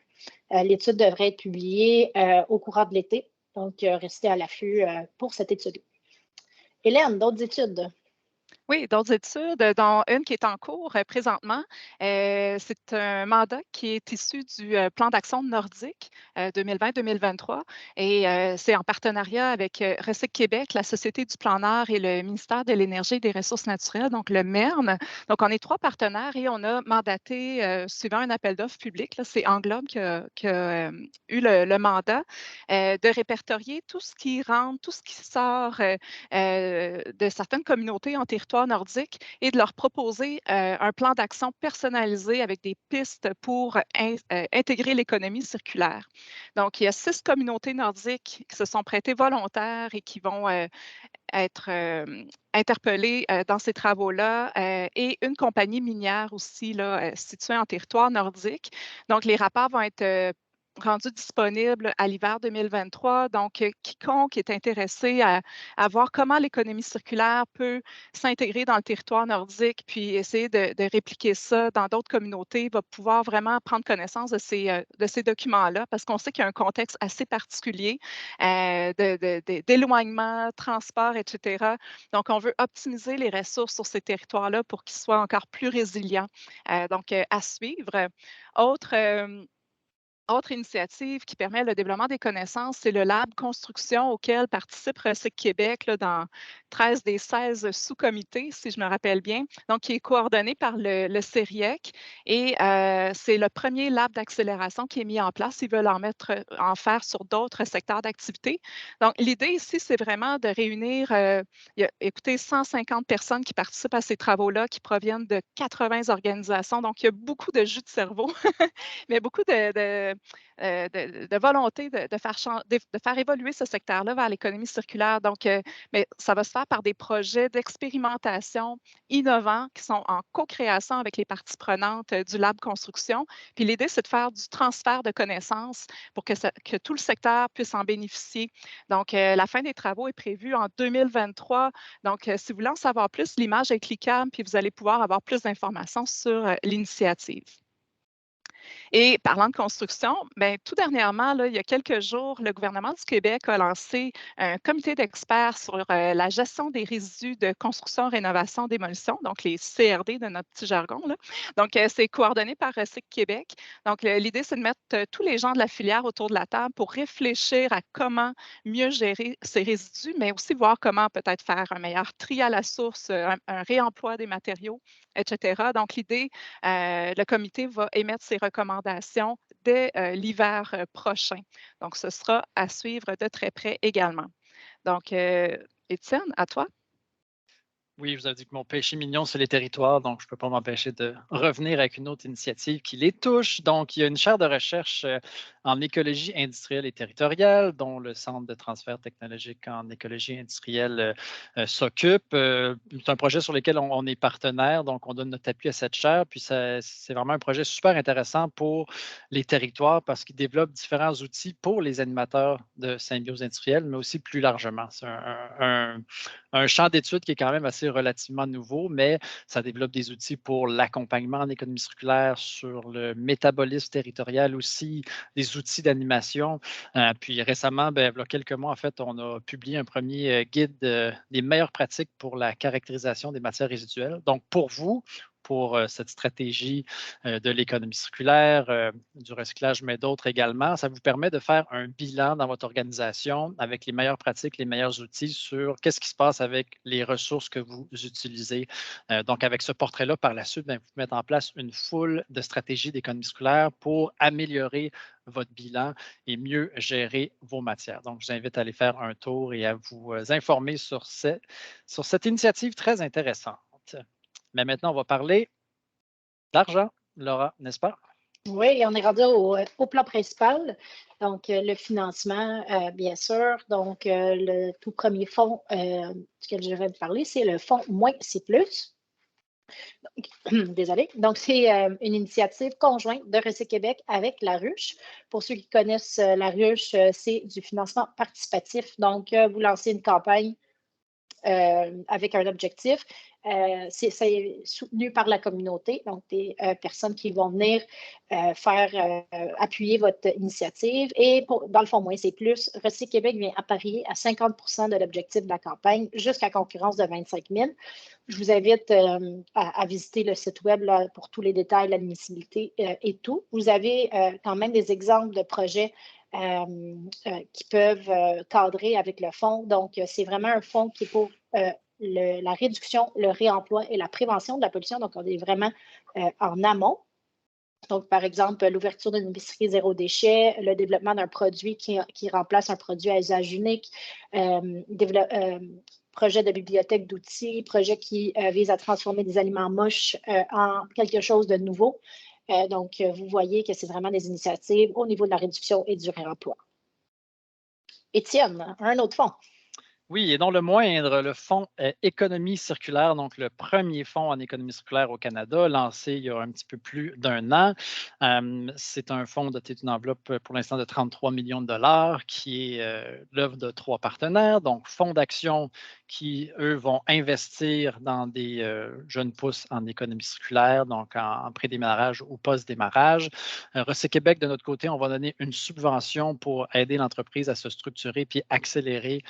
Speaker 2: L'étude devrait être publiée au courant de l'été, donc restez à l'affût pour cette étude. Hélène, d'autres études?
Speaker 3: Oui, d'autres études, dont une qui est en cours présentement. C'est un mandat qui est issu du plan d'action nordique 2020-2023 et c'est en partenariat avec Recyc Québec, la Société du plan Nord et le ministère de l'Énergie et des Ressources naturelles, donc le MERN. Donc, on est 3 partenaires et on a mandaté, suivant un appel d'offres public, c'est Englobe qui a eu le mandat, de répertorier tout ce qui rentre, tout ce qui sort de certaines communautés en territoire nordique et de leur proposer un plan d'action personnalisé avec des pistes pour intégrer l'économie circulaire. Donc, il y a 6 communautés nordiques qui se sont prêtées volontaires et qui vont être interpellées dans ces travaux-là et une compagnie minière aussi là, située en territoire nordique. Donc, les rapports vont être rendu disponible à l'hiver 2023. Donc, quiconque est intéressé à voir comment l'économie circulaire peut s'intégrer dans le territoire nordique, puis essayer de répliquer ça dans d'autres communautés, va pouvoir vraiment prendre connaissance de ces documents-là, parce qu'on sait qu'il y a un contexte assez particulier d'éloignement, transport, etc. Donc, on veut optimiser les ressources sur ces territoires-là pour qu'ils soient encore plus résilients. Donc, à suivre. Autre initiative qui permet le développement des connaissances, c'est le Lab Construction auquel participe Recyc Québec là, dans 13 des 16 sous-comités, si je me rappelle bien, donc qui est coordonné par le CERIEC. Et c'est le premier lab d'accélération qui est mis en place. Ils veulent en faire sur d'autres secteurs d'activité. Donc, l'idée ici, c'est vraiment de réunir, écoutez, 150 personnes qui participent à ces travaux-là, qui proviennent de 80 organisations. Donc, il y a beaucoup de jus de cerveau, mais beaucoup de volonté de faire évoluer ce secteur-là vers l'économie circulaire. Donc, mais ça va se faire par des projets d'expérimentation innovants qui sont en co-création avec les parties prenantes du Lab Construction. Puis l'idée, c'est de faire du transfert de connaissances pour que tout le secteur puisse en bénéficier. Donc, la fin des travaux est prévue en 2023. Donc, si vous voulez en savoir plus, l'image est cliquable, puis vous allez pouvoir avoir plus d'informations sur l'initiative. Et parlant de construction, bien, tout dernièrement, là, il y a quelques jours, le gouvernement du Québec a lancé un comité d'experts sur la gestion des résidus de construction, rénovation, démolition, donc les CRD de notre petit jargon, là. Donc, c'est coordonné par Recyc Québec. Donc, l'idée, c'est de mettre tous les gens de la filière autour de la table pour réfléchir à comment mieux gérer ces résidus, mais aussi voir comment peut-être faire un meilleur tri à la source, un réemploi des matériaux, etc. Donc, l'idée, le comité va émettre ses recommandations dès l'hiver prochain. Donc, ce sera à suivre de très près également. Donc, Étienne, à toi.
Speaker 4: Oui, je vous avez dit que mon péché mignon, c'est les territoires, donc je ne peux pas m'empêcher de revenir avec une autre initiative qui les touche. Donc, il y a une chaire de recherche en écologie industrielle et territoriale, dont le Centre de transfert technologique en écologie industrielle s'occupe. C'est un projet sur lequel on est partenaire, donc on donne notre appui à cette chaire. Puis, c'est vraiment un projet super intéressant pour les territoires parce qu'il développe différents outils pour les animateurs de symbiose industrielle, mais aussi plus largement. C'est un champ d'études qui est quand même assez relativement nouveau, mais ça développe des outils pour l'accompagnement en économie circulaire, sur le métabolisme territorial aussi, des outils d'animation. Puis récemment, il y a quelques mois, en fait, on a publié un premier guide des meilleures pratiques pour la caractérisation des matières résiduelles. Donc, pour vous, pour cette stratégie de l'économie circulaire, du recyclage, mais d'autres également. Ça vous permet de faire un bilan dans votre organisation avec les meilleures pratiques, les meilleurs outils sur qu'est-ce qui se passe avec les ressources que vous utilisez. Donc, avec ce portrait-là, par la suite, vous mettez en place une foule de stratégies d'économie circulaire pour améliorer votre bilan et mieux gérer vos matières. Donc, je vous invite à aller faire un tour et à vous informer sur cette initiative très intéressante. Mais maintenant, on va parler d'argent, Laura, n'est-ce pas?
Speaker 2: Oui, on est rendu au plan principal, donc le financement, bien sûr. Donc, le tout premier fonds duquel je vais vous parler, c'est le fonds Moins c'est plus. Désolée. Donc, c'est une initiative conjointe de Recyc Québec avec la Ruche. Pour ceux qui connaissent la Ruche, c'est du financement participatif. Donc, vous lancez une campagne avec un objectif. C'est soutenu par la communauté, donc des personnes qui vont venir appuyer votre initiative. Et dans le fond, moins c'est plus, Recyc Québec vient apparier à 50 de l'objectif de la campagne jusqu'à concurrence de 25 000. Je vous invite à visiter le site web là, pour tous les détails, l'admissibilité et tout. Vous avez quand même des exemples de projets qui peuvent cadrer avec le fonds. Donc, c'est vraiment un fonds qui est pour la réduction, le réemploi et la prévention de la pollution. Donc, on est vraiment en amont. Donc, par exemple, l'ouverture d'une épicerie zéro déchet, le développement d'un produit qui remplace un produit à usage unique, projet de bibliothèque d'outils, projet qui vise à transformer des aliments moches en quelque chose de nouveau. Donc, vous voyez que c'est vraiment des initiatives au niveau de la réduction et du réemploi. Étienne, un autre fonds.
Speaker 4: Oui, et non le moindre, le fonds Économie circulaire, donc le premier fonds en économie circulaire au Canada, lancé il y a un petit peu plus d'un an. C'est un fonds doté d'une enveloppe pour l'instant de 33 millions de dollars qui est l'œuvre de 3 partenaires, donc fonds d'action qui, eux, vont investir dans des jeunes pousses en économie circulaire, donc en pré-démarrage ou post-démarrage. Recyc Québec, de notre côté, on va donner une subvention pour aider l'entreprise à se structurer puis accélérer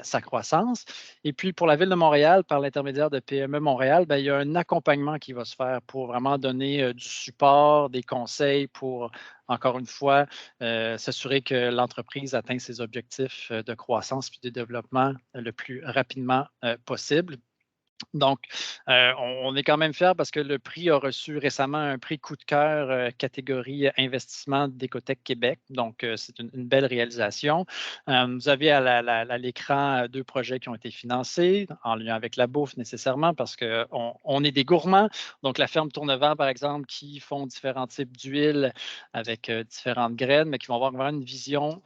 Speaker 4: sa croissance. Et puis, pour la Ville de Montréal, par l'intermédiaire de PME Montréal, bien, il y a un accompagnement qui va se faire pour vraiment donner du support, des conseils pour, encore une fois, s'assurer que l'entreprise atteint ses objectifs de croissance puis de développement le plus rapidement possible. Donc, on est quand même fiers parce que le prix a reçu récemment un prix coup de cœur catégorie investissement d'Écotech Québec. Donc, c'est une belle réalisation. Vous avez à l'écran 2 projets qui ont été financés en lien avec la bouffe nécessairement parce qu'on est des gourmands. Donc, la ferme Tournevent, par exemple, qui font différents types d'huile avec différentes graines, mais qui vont avoir vraiment une vision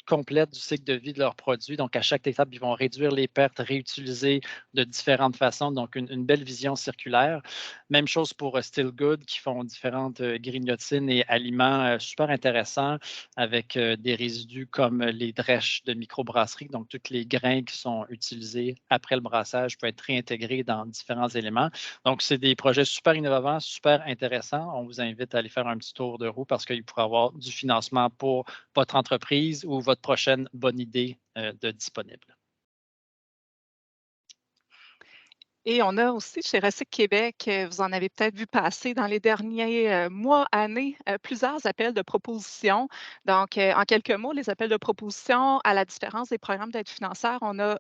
Speaker 4: complète du cycle de vie de leurs produits. Donc, à chaque étape, ils vont réduire les pertes, réutiliser de différentes façons. Donc, une belle vision circulaire. Même chose pour Still Good qui font différentes grignotines et aliments super intéressants avec des résidus comme les drèches de microbrasserie. Donc, tous les grains qui sont utilisés après le brassage peuvent être réintégrés dans différents éléments. Donc, c'est des projets super innovants, super intéressants. On vous invite à aller faire un petit tour de roue parce qu'il pourrait y avoir du financement pour votre entreprise ou votre prochaine bonne idée de disponible.
Speaker 3: Et on a aussi chez Recyc Québec, vous en avez peut-être vu passer dans les derniers mois, années, plusieurs appels de propositions. Donc, en quelques mots, les appels de propositions, à la différence des programmes d'aide financière, on a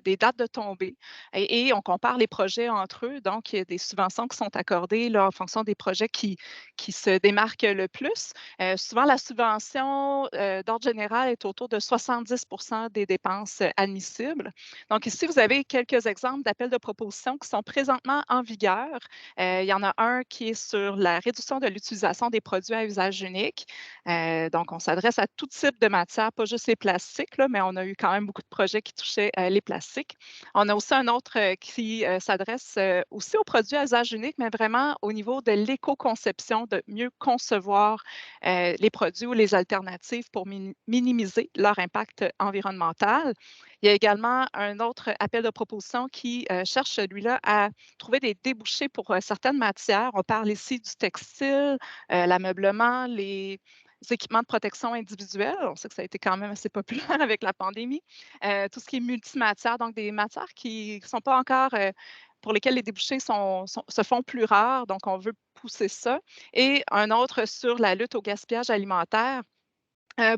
Speaker 3: des dates de tombée et on compare les projets entre eux. Donc, il y a des subventions qui sont accordées là, en fonction des projets qui se démarquent le plus. Souvent, la subvention d'ordre général est autour de 70 des dépenses admissibles. Donc, ici, vous avez quelques exemples d'appels de propositions qui sont présentement en vigueur. Il y en a un qui est sur la réduction de l'utilisation des produits à usage unique. Donc, on s'adresse à tout type de matière, pas juste les plastiques, là, mais on a eu quand même beaucoup de projets qui touchaient les plastiques. On a aussi un autre qui s'adresse aussi aux produits à usage unique, mais vraiment au niveau de l'éco-conception, de mieux concevoir les produits ou les alternatives pour minimiser leur impact environnemental. Il y a également un autre appel de proposition qui cherche celui-là à trouver des débouchés pour certaines matières. On parle ici du textile, l'ameublement, les équipements de protection individuelle. On sait que ça a été quand même assez populaire avec la pandémie. Tout ce qui est multimatière, donc des matières qui ne sont pas encore, pour lesquelles les débouchés se font plus rares. Donc, on veut pousser ça. Et un autre sur la lutte au gaspillage alimentaire.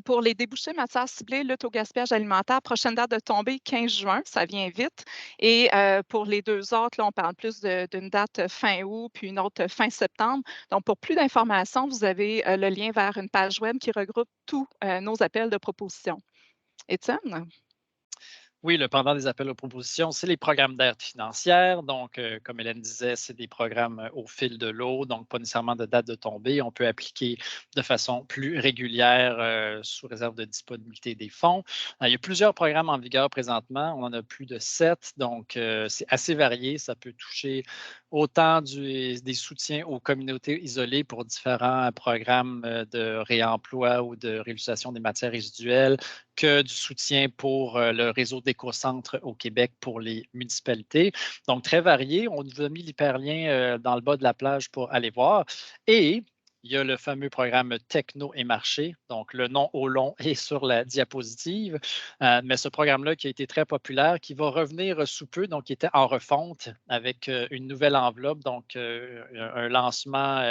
Speaker 3: Pour les débouchés matières ciblées, lutte au gaspillage alimentaire, prochaine date de tombée, 15 juin, ça vient vite. Et pour les 2 autres, là, on parle plus d'une date fin août, puis une autre fin septembre. Donc, pour plus d'informations, vous avez le lien vers une page web qui regroupe tous nos appels de proposition. Étienne?
Speaker 4: Oui, le pendant des appels aux propositions, c'est les programmes d'aide financière. Donc, comme Hélène disait, c'est des programmes au fil de l'eau, donc pas nécessairement de date de tombée. On peut appliquer de façon plus régulière sous réserve de disponibilité des fonds. Il y a plusieurs programmes en vigueur présentement. On en a plus de 7, donc c'est assez varié. Ça peut toucher autant des soutiens aux communautés isolées pour différents programmes de réemploi ou de réutilisation des matières résiduelles, que du soutien pour le réseau d'éco-centres au Québec pour les municipalités. Donc, très varié. On vous a mis l'hyperlien dans le bas de la plage pour aller voir. Et il y a le fameux programme Techno et Marché. Donc, le nom au long est sur la diapositive. Mais ce programme-là qui a été très populaire, qui va revenir sous peu, donc qui était en refonte avec une nouvelle enveloppe, donc un lancement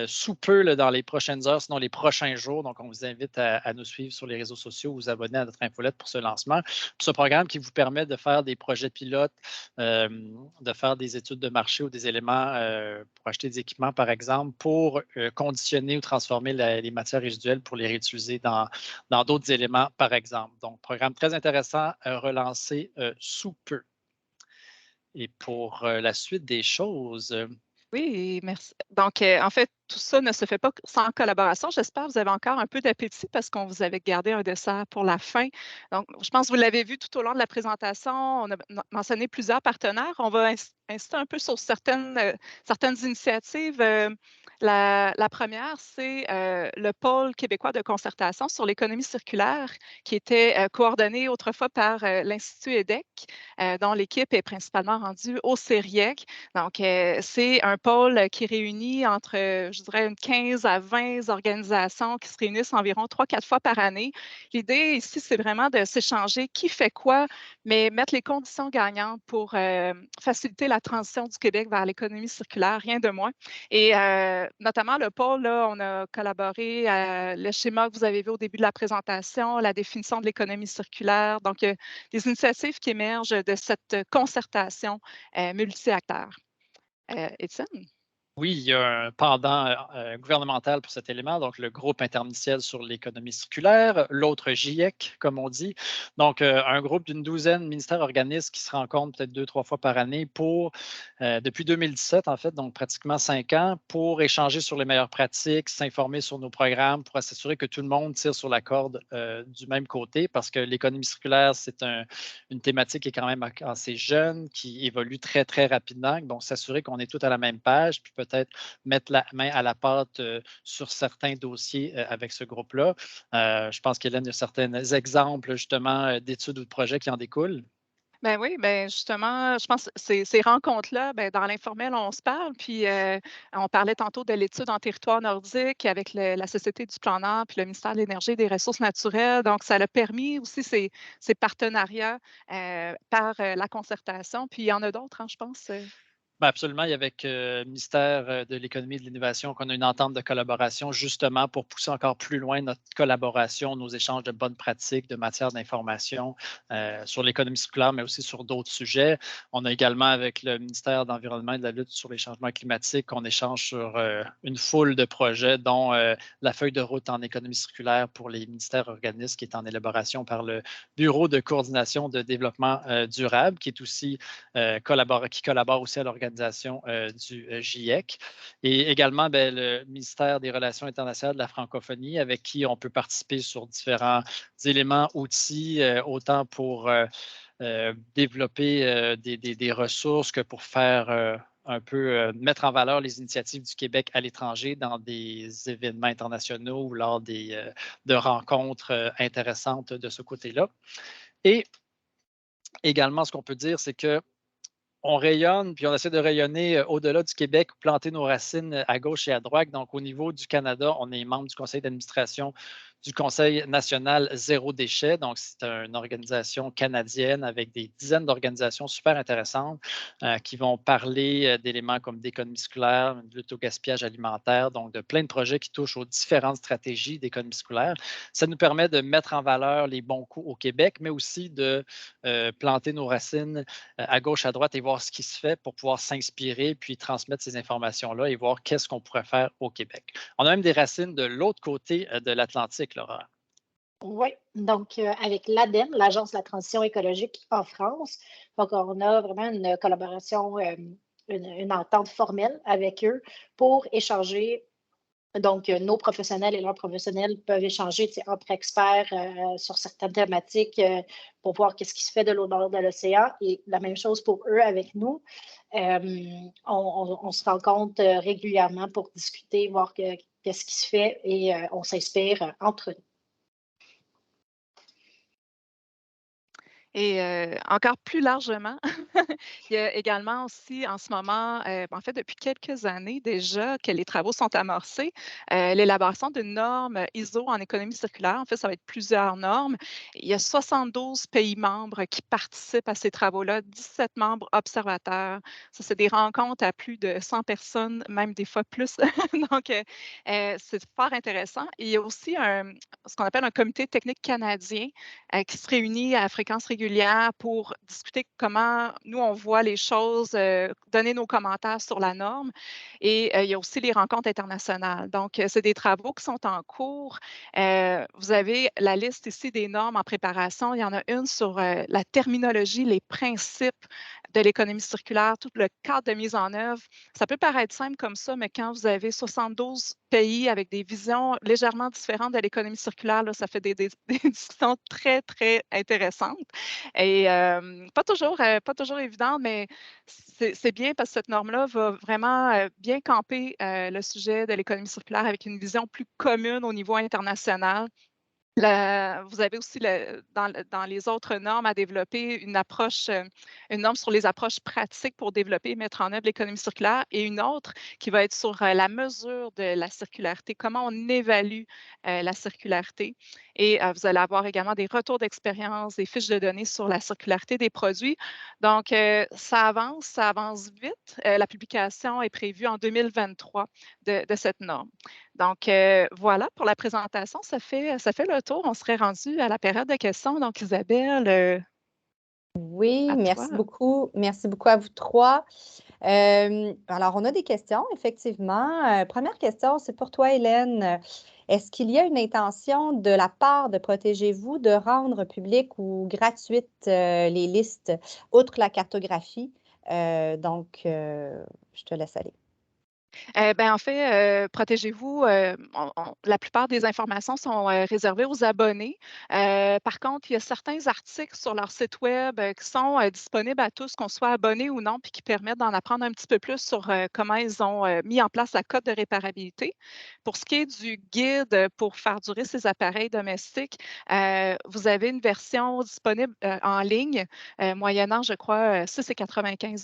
Speaker 4: sous peu là, dans les prochaines heures, sinon les prochains jours. Donc, on vous invite à nous suivre sur les réseaux sociaux, vous abonner à notre infolette pour ce lancement. Ce programme qui vous permet de faire des projets pilotes, de faire des études de marché ou des éléments pour acheter des équipements, par exemple, pour conditionner ou transformer les matières résiduelles pour les réutiliser dans d'autres éléments, par exemple. Donc, programme très intéressant, relancé sous peu. Et pour la suite des choses,
Speaker 3: Oui, merci. Donc, en fait, tout ça ne se fait pas sans collaboration. J'espère que vous avez encore un peu d'appétit parce qu'on vous avait gardé un dessert pour la fin. Donc, je pense que vous l'avez vu tout au long de la présentation. On a mentionné plusieurs partenaires. On va insister un peu sur certaines initiatives. La première, c'est le pôle québécois de concertation sur l'économie circulaire qui était coordonné autrefois par l'Institut EDEC, dont l'équipe est principalement rendue au CERIEC. Donc, c'est un pôle qui réunit entre, je dirais, une 15 à 20 organisations qui se réunissent environ 3-4 fois par année. L'idée ici, c'est vraiment de s'échanger qui fait quoi, mais mettre les conditions gagnantes pour faciliter la transition du Québec vers l'économie circulaire, rien de moins. Et notamment le pôle, là, on a collaboré à le schéma que vous avez vu au début de la présentation, la définition de l'économie circulaire. Donc, des initiatives qui émergent de cette concertation multi-acteurs. Étienne?
Speaker 4: oui, il y a un pendant gouvernemental pour cet élément, donc le groupe interministériel sur l'économie circulaire, l'autre GIEC, comme on dit. Donc, un groupe d'une douzaine de ministères organismes qui se rencontrent peut-être 2-3 fois par année depuis 2017, en fait, donc pratiquement 5 ans, pour échanger sur les meilleures pratiques, s'informer sur nos programmes, pour s'assurer que tout le monde tire sur la corde du même côté, parce que l'économie circulaire, c'est une thématique qui est quand même assez jeune, qui évolue très, très rapidement. Donc, s'assurer qu'on est tous à la même page, puis peut-être mettre la main à la pâte sur certains dossiers avec ce groupe-là. Je pense qu'Hélène, il y a certains exemples justement d'études ou de projets qui en découlent.
Speaker 3: Ben oui, ben justement, je pense que ces rencontres-là, ben dans l'informel, on se parle, puis on parlait tantôt de l'étude en territoire nordique avec la Société du Plan Nord, puis le ministère de l'Énergie et des Ressources naturelles. Donc, ça a permis aussi ces partenariats par la concertation. Puis, il y en a d'autres, hein, je pense.
Speaker 4: Ben absolument. Il y a avec le ministère de l'Économie et de l'Innovation qu'on a une entente de collaboration justement pour pousser encore plus loin notre collaboration, nos échanges de bonnes pratiques, de matières d'information sur l'économie circulaire, mais aussi sur d'autres sujets. On a également avec le ministère de l'Environnement et de la lutte sur les changements climatiques, on échange sur une foule de projets, dont la feuille de route en économie circulaire pour les ministères organismes qui est en élaboration par le Bureau de coordination de développement durable, qui est aussi qui collabore aussi à l'organisation du GIEC. Et également, ben, le ministère des Relations internationales de la francophonie, avec qui on peut participer sur différents éléments, outils, autant pour développer des ressources que pour faire un peu mettre en valeur les initiatives du Québec à l'étranger dans des événements internationaux ou lors de rencontres intéressantes de ce côté-là. Et également, ce qu'on peut dire, c'est que on rayonne, puis on essaie de rayonner au-delà du Québec, planter nos racines à gauche et à droite. Donc, au niveau du Canada, on est membre du conseil d'administration du Conseil national zéro déchet. Donc, c'est une organisation canadienne avec des dizaines d'organisations super intéressantes qui vont parler d'éléments comme d'économie scolaire, de lutte au gaspillage alimentaire, donc de plein de projets qui touchent aux différentes stratégies d'économie scolaire. Ça nous permet de mettre en valeur les bons coups au Québec, mais aussi de planter nos racines à gauche, à droite et voir ce qui se fait pour pouvoir s'inspirer puis transmettre ces informations-là et voir qu'est-ce qu'on pourrait faire au Québec. On a même des racines de l'autre côté de l'Atlantique, Laura.
Speaker 2: Oui, donc avec l'ADEME, l'Agence de la transition écologique en France, donc on a vraiment une collaboration, une entente formelle avec eux pour échanger. Donc, nos professionnels et leurs professionnels peuvent échanger entre experts sur certaines thématiques pour voir qu'est-ce qui se fait de l'autre bord de l'océan. Et la même chose pour eux avec nous. On se rencontre régulièrement pour discuter, voir qu'est-ce qui se fait et on s'inspire entre nous.
Speaker 3: Et encore plus largement, il y a également aussi en ce moment, en fait depuis quelques années déjà que les travaux sont amorcés, l'élaboration d'une norme ISO en économie circulaire. En fait, ça va être plusieurs normes. Il y a 72 pays membres qui participent à ces travaux-là, 17 membres observateurs. Ça, c'est des rencontres à plus de 100 personnes, même des fois plus. Donc, c'est fort intéressant. Et il y a aussi ce qu'on appelle un comité technique canadien qui se réunit à fréquence régulière pour discuter comment nous, on voit les choses, donner nos commentaires sur la norme. Et il y a aussi les rencontres internationales. Donc, c'est des travaux qui sont en cours. Vous avez la liste ici des normes en préparation. Il y en a une sur la terminologie, les principes de l'économie circulaire, tout le cadre de mise en œuvre. Ça peut paraître simple comme ça, mais quand vous avez 72 pays avec des visions légèrement différentes de l'économie circulaire, là, ça fait des discussions très, très intéressantes. Et pas toujours évident, mais c'est bien parce que cette norme-là va vraiment bien camper le sujet de l'économie circulaire avec une vision plus commune au niveau international. Vous avez aussi dans les autres normes à développer une approche, une norme sur les approches pratiques pour développer et mettre en œuvre l'économie circulaire et une autre qui va être sur la mesure de la circularité, comment on évalue la circularité. Et vous allez avoir également des retours d'expérience, des fiches de données sur la circularité des produits. Donc, ça avance vite. La publication est prévue en 2023 de cette norme. Donc, voilà pour la présentation. Ça fait le tour. On serait rendu à la période de questions. Donc, Isabelle,
Speaker 1: Oui,
Speaker 3: à toi.
Speaker 1: merci beaucoup. Merci beaucoup à vous trois. Alors, on a des questions, effectivement. Première question, c'est pour toi, Hélène. Est-ce qu'il y a une intention de la part de Protégez-vous de rendre publiques ou gratuites les listes, outre la cartographie? Donc, je te laisse aller.
Speaker 3: En fait, protégez-vous. La plupart des informations sont réservées aux abonnés. Par contre, il y a certains articles sur leur site Web qui sont disponibles à tous, qu'on soit abonné ou non, puis qui permettent d'en apprendre un petit peu plus sur comment ils ont mis en place la cote de réparabilité. Pour ce qui est du guide pour faire durer ces appareils domestiques, vous avez une version disponible en ligne, moyennant, je crois, 6,95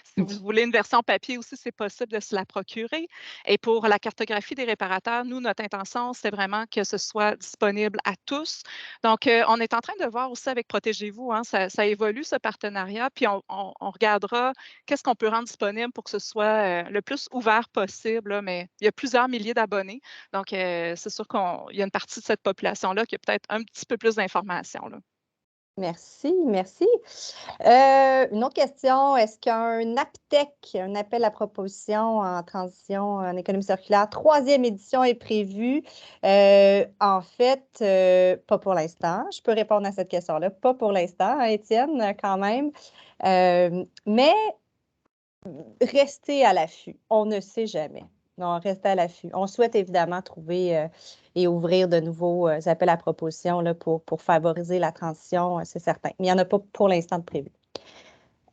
Speaker 3: Si vous voulez une version papier aussi, c'est possible de se la procurer. Et pour la cartographie des réparateurs, nous, notre intention, c'est vraiment que ce soit disponible à tous. Donc, on est en train de voir aussi avec Protégez-vous, hein, ça évolue ce partenariat, puis on regardera qu'est-ce qu'on peut rendre disponible pour que ce soit le plus ouvert possible, là, mais il y a plusieurs milliers d'abonnés. Donc, c'est sûr qu'il y a une partie de cette population-là qui a peut-être un petit peu plus d'informations.
Speaker 1: Merci, merci. Une autre question, est-ce qu'un APTEC, un appel à proposition en transition en économie circulaire, 3e édition est prévue? En fait, pas pour l'instant. Je peux répondre à cette question-là. Pas pour l'instant, hein, Étienne, quand même. Mais restez à l'affût. On ne sait jamais. Non, restez à l'affût. On souhaite évidemment trouver et ouvrir de nouveaux appels à proposition là, pour favoriser la transition, c'est certain. Mais il n'y en a pas pour l'instant de prévu.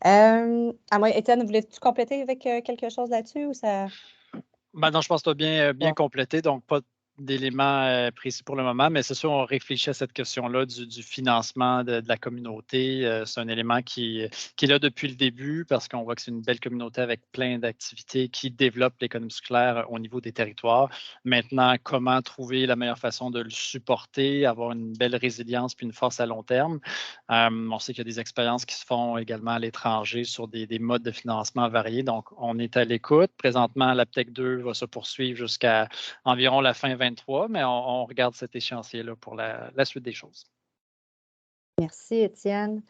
Speaker 1: Étienne, voulais-tu compléter avec quelque chose là-dessus ou ça?
Speaker 4: Non, je pense que tu as bien complété, donc pas d'éléments précis pour le moment, mais c'est sûr, on réfléchit à cette question-là du financement de la communauté. C'est un élément qui est là depuis le début parce qu'on voit que c'est une belle communauté avec plein d'activités qui développent l'économie circulaire au niveau des territoires. Maintenant, comment trouver la meilleure façon de le supporter, avoir une belle résilience puis une force à long terme? On sait qu'il y a des expériences qui se font également à l'étranger sur des modes de financement variés, donc on est à l'écoute. Présentement, l'APTEC 2 va se poursuivre jusqu'à environ la fin 2023, mais on regarde cet échéancier-là pour la suite des choses.
Speaker 1: Merci, Étienne.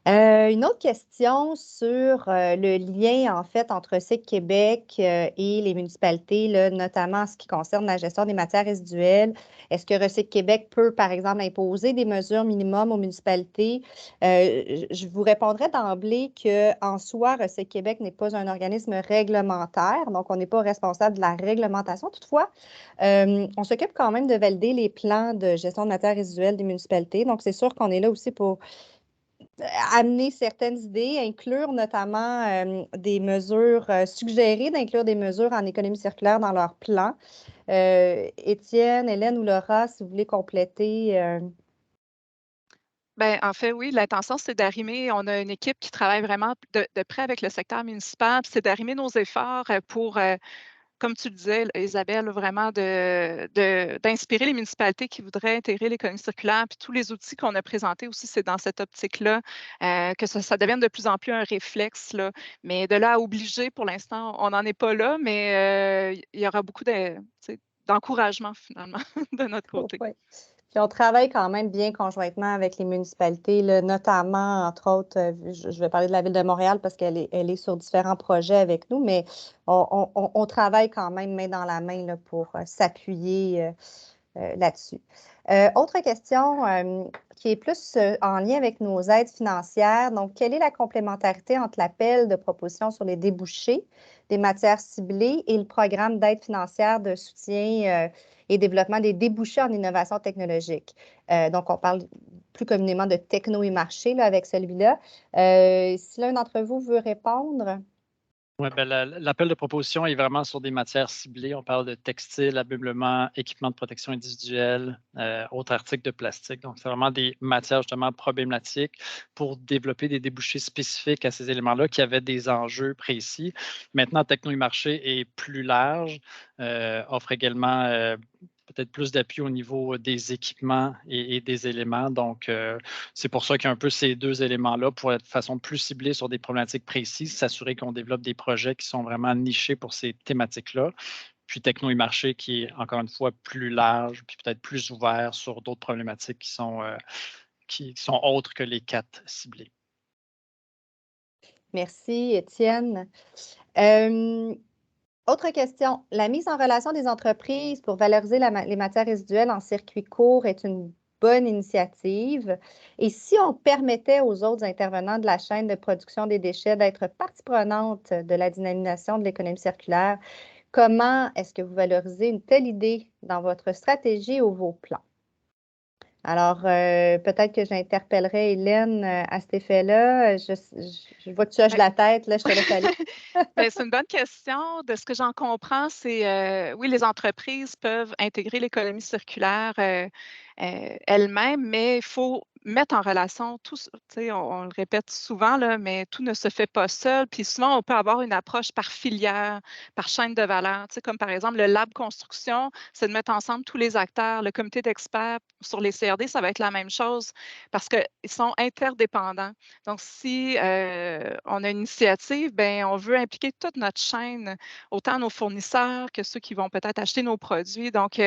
Speaker 1: Une autre question sur le lien, en fait, entre Recyc Québec et les municipalités, là, notamment en ce qui concerne la gestion des matières résiduelles. Est-ce que Recyc Québec peut, par exemple, imposer des mesures minimum aux municipalités? Je vous répondrai d'emblée qu'en soi, Recyc Québec n'est pas un organisme réglementaire, donc on n'est pas responsable de la réglementation. Toutefois, on s'occupe quand même de valider les plans de gestion de matières résiduelles des municipalités. Donc, c'est sûr qu'on est là aussi pour amener certaines idées, inclure notamment des mesures, suggérer d'inclure des mesures en économie circulaire dans leur plan. Étienne, Hélène ou Laura, si vous voulez compléter.
Speaker 3: Ben, en fait, oui, l'intention, c'est d'arrimer. On a une équipe qui travaille vraiment de près avec le secteur municipal. C'est d'arrimer nos efforts pour, comme tu le disais, Isabelle, vraiment d'inspirer les municipalités qui voudraient intégrer l'économie circulaire. Puis tous les outils qu'on a présentés aussi, c'est dans cette optique-là, que ça devienne de plus en plus un réflexe. Là. Mais de là à obliger, pour l'instant, on n'en est pas là, mais il y aura beaucoup d'encouragement finalement de notre côté.
Speaker 1: Oui. Puis on travaille quand même bien conjointement avec les municipalités, là, notamment, entre autres, je vais parler de la Ville de Montréal parce qu'elle est sur différents projets avec nous, mais on travaille quand même main dans la main là, pour s'appuyer là-dessus. Autre question qui est plus en lien avec nos aides financières. Donc, quelle est la complémentarité entre l'appel de propositions sur les débouchés des matières ciblées et le programme d'aide financière de soutien et développement des débouchés en innovation technologique? Donc, on parle plus communément de techno et marché là, avec celui-là. Si l'un d'entre vous veut répondre.
Speaker 4: Oui, ben, l'appel de proposition est vraiment sur des matières ciblées. On parle de textile, ameublement, équipement de protection individuelle, autres articles de plastique. Donc, c'est vraiment des matières justement problématiques pour développer des débouchés spécifiques à ces éléments-là qui avaient des enjeux précis. Maintenant, Techno et Marché est plus large, offre également peut-être plus d'appui au niveau des équipements et des éléments. Donc, c'est pour ça qu'il y a un peu ces deux éléments-là pour être de façon plus ciblée sur des problématiques précises, s'assurer qu'on développe des projets qui sont vraiment nichés pour ces thématiques-là. Puis Techno et Marché qui est encore une fois plus large, puis peut-être plus ouvert sur d'autres problématiques qui sont autres que les 4 ciblés.
Speaker 1: Merci, Étienne. Autre question. La mise en relation des entreprises pour valoriser les matières résiduelles en circuit court est une bonne initiative. Et si on permettait aux autres intervenants de la chaîne de production des déchets d'être partie prenante de la dynamisation de l'économie circulaire, comment est-ce que vous valorisez une telle idée dans votre stratégie ou vos plans? Alors, peut-être que j'interpellerai Hélène à cet effet-là. Je vois que tu hoches la tête, là, je te laisse aller.
Speaker 3: C'est une bonne question. De ce que j'en comprends, c'est oui, les entreprises peuvent intégrer l'économie circulaire elles-mêmes, mais il faut mettre en relation tout, on le répète souvent, là, mais tout ne se fait pas seul. Puis souvent, on peut avoir une approche par filière, par chaîne de valeur. Comme par exemple, le lab construction, c'est de mettre ensemble tous les acteurs. Le comité d'experts sur les CRD, ça va être la même chose parce qu'ils sont interdépendants. Donc, si on a une initiative, ben, on veut impliquer toute notre chaîne, autant nos fournisseurs que ceux qui vont peut-être acheter nos produits. Donc,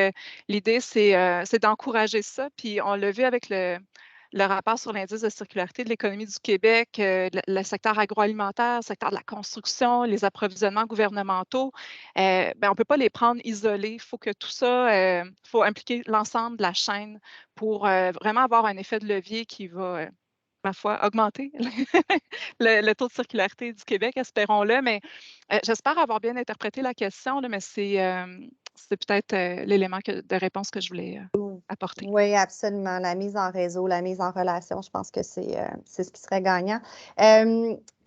Speaker 3: l'idée, c'est d'encourager ça. Puis, on l'a vu avec le rapport sur l'indice de circularité de l'économie du Québec, le secteur agroalimentaire, le secteur de la construction, les approvisionnements gouvernementaux. Ben, on ne peut pas les prendre isolés. Il faut que tout ça, il faut impliquer l'ensemble de la chaîne pour vraiment avoir un effet de levier qui va ma foi, augmenter le taux de circularité du Québec, espérons-le. Mais j'espère avoir bien interprété la question, là, mais c'est peut-être l'élément de réponse que je voulais apporter.
Speaker 1: Oui, absolument. La mise en réseau, la mise en relation, je pense que c'est ce qui serait gagnant.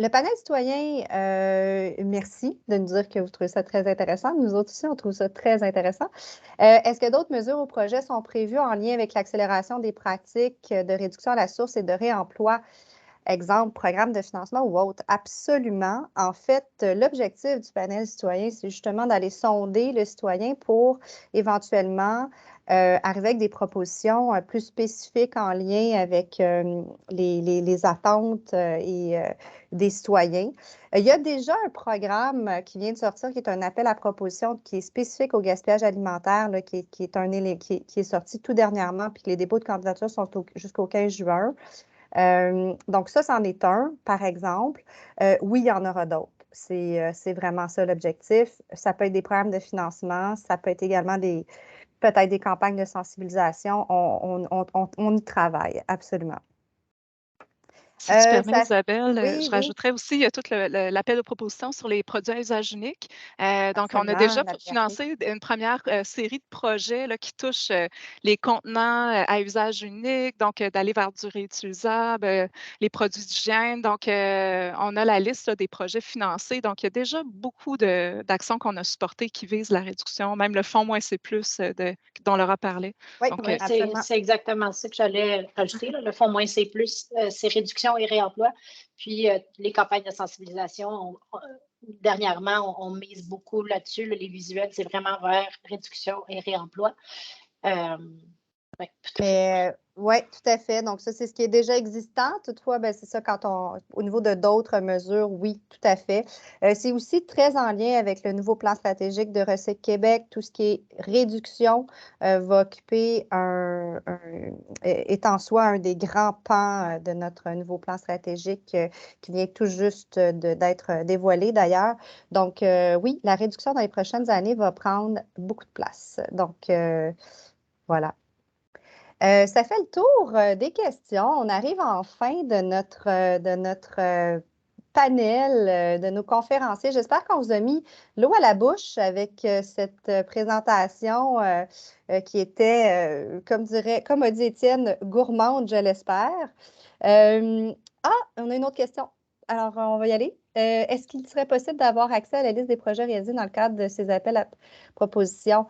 Speaker 1: Le panel citoyen, merci de nous dire que vous trouvez ça très intéressant. Nous autres aussi, on trouve ça très intéressant. Est-ce que d'autres mesures ou projets sont prévus en lien avec l'accélération des pratiques de réduction à la source et de réemploi? Exemple, programme de financement ou autre. Absolument. En fait, l'objectif du panel citoyen, c'est justement d'aller sonder le citoyen pour éventuellement arriver avec des propositions plus spécifiques en lien avec les attentes des citoyens. Il y a déjà un programme qui vient de sortir, qui est un appel à proposition qui est spécifique au gaspillage alimentaire, là, qui est sorti tout dernièrement, puis que les dépôts de candidature sont jusqu'au 15 juin. Donc, ça, c'en est un, par exemple. Oui, il y en aura d'autres. C'est vraiment ça l'objectif. Ça peut être des programmes de financement, ça peut être également peut-être des campagnes de sensibilisation. On y travaille, absolument.
Speaker 3: Si tu permets, Isabelle,
Speaker 1: Oui,
Speaker 3: je
Speaker 1: oui.
Speaker 3: rajouterais aussi, il y a tout l'appel de proposition sur les produits à usage unique. Donc, on a
Speaker 1: Absolument,
Speaker 3: déjà
Speaker 1: la
Speaker 3: financé une première série de projets là, qui touchent les contenants à usage unique, donc d'aller vers du réutilisable, les produits d'hygiène. Donc, on a la liste là, des projets financés. Donc, il y a déjà beaucoup d'actions qu'on a supportées qui visent la réduction, même le fonds -C+, dont Laura parlait.
Speaker 1: Oui,
Speaker 3: Donc,
Speaker 2: oui, c'est exactement ça que j'allais rajouter. Là. Le fonds -C+, c'est réduction et réemploi. Puis les campagnes de sensibilisation, dernièrement, on mise beaucoup là-dessus. Là, les visuels, c'est vraiment vers réduction et réemploi. Oui, tout à fait.
Speaker 1: Oui, tout à fait. Donc, ça, c'est ce qui est déjà existant. Toutefois, c'est ça, au niveau de d'autres mesures, oui, tout à fait. C'est aussi très en lien avec le nouveau plan stratégique de Recyc Québec. Tout ce qui est réduction va occuper est en soi un des grands pans de notre nouveau plan stratégique qui vient tout juste d'être dévoilé d'ailleurs. Donc, oui, la réduction dans les prochaines années va prendre beaucoup de place. Donc, voilà. Ça fait le tour des questions. On arrive en fin de notre panel, de nos conférenciers. J'espère qu'on vous a mis l'eau à la bouche avec cette présentation qui était, comme a dit Étienne, gourmande, je l'espère. On a une autre question. Alors, on va y aller. Est-ce qu'il serait possible d'avoir accès à la liste des projets réalisés dans le cadre de ces appels à propositions?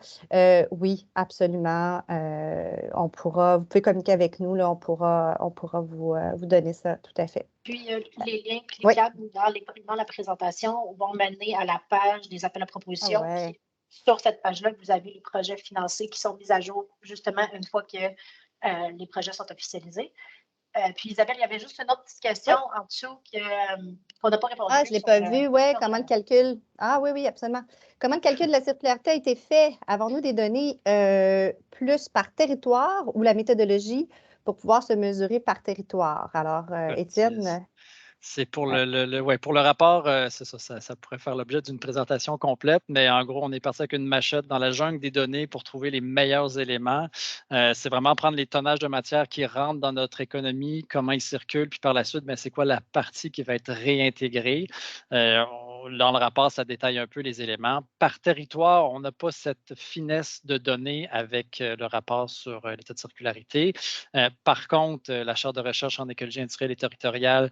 Speaker 1: Oui, absolument. Vous pouvez communiquer avec nous, là, on pourra vous donner ça, tout à fait.
Speaker 2: Puis, les liens cliquables dans la présentation vont mener à la page des appels à propositions.
Speaker 1: Ouais.
Speaker 2: Puis, sur cette page-là, vous avez les projets financés qui sont mis à jour justement une fois que les projets sont officialisés. Puis, Isabelle, il y avait juste une autre petite question en dessous qu'on n'a pas répondu.
Speaker 1: Je ne l'ai pas vu, oui. Comment le calcul? Oui, oui, absolument. Comment le calcul de la circularité a été fait? Avons-nous des données plus par territoire ou la méthodologie pour pouvoir se mesurer par territoire? Alors, Étienne.
Speaker 4: C'est pour pour le rapport, c'est ça pourrait faire l'objet d'une présentation complète, mais en gros, on est parti avec une machette dans la jungle des données pour trouver les meilleurs éléments. C'est vraiment prendre les tonnages de matière qui rentrent dans notre économie, comment ils circulent, puis par la suite, c'est quoi la partie qui va être réintégrée. Dans le rapport, ça détaille un peu les éléments. Par territoire, on n'a pas cette finesse de données avec le rapport sur l'état de circularité. Par contre, la Charte de recherche en écologie industrielle et territoriale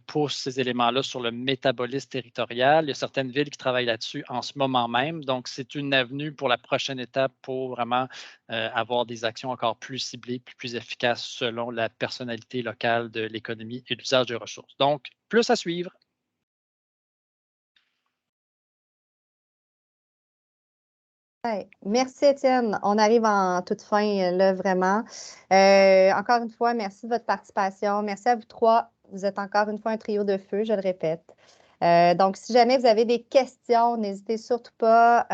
Speaker 4: pousse ces éléments-là sur le métabolisme territorial. Il y a certaines villes qui travaillent là-dessus en ce moment même. Donc, c'est une avenue pour la prochaine étape pour vraiment avoir des actions encore plus ciblées, plus efficaces selon la personnalité locale de l'économie et l'usage des ressources. Donc, plus à suivre.
Speaker 1: Merci, Étienne. On arrive en toute fin, là, vraiment. Encore une fois, merci de votre participation. Merci à vous trois. Vous êtes encore une fois un trio de feu, je le répète. Donc, si jamais vous avez des questions, n'hésitez surtout pas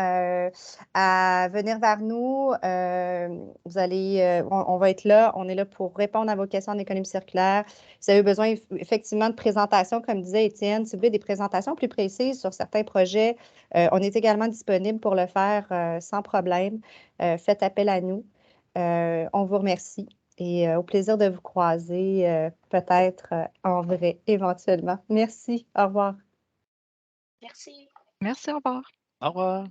Speaker 1: à venir vers nous. On va être là. On est là pour répondre à vos questions en économie circulaire. Si vous avez besoin effectivement de présentations, comme disait Étienne, si vous voulez des présentations plus précises sur certains projets, on est également disponible pour le faire sans problème. Faites appel à nous. On vous remercie et au plaisir de vous croiser peut-être en vrai éventuellement. Merci. Au revoir.
Speaker 2: Merci.
Speaker 3: Merci, au revoir.
Speaker 4: Au revoir.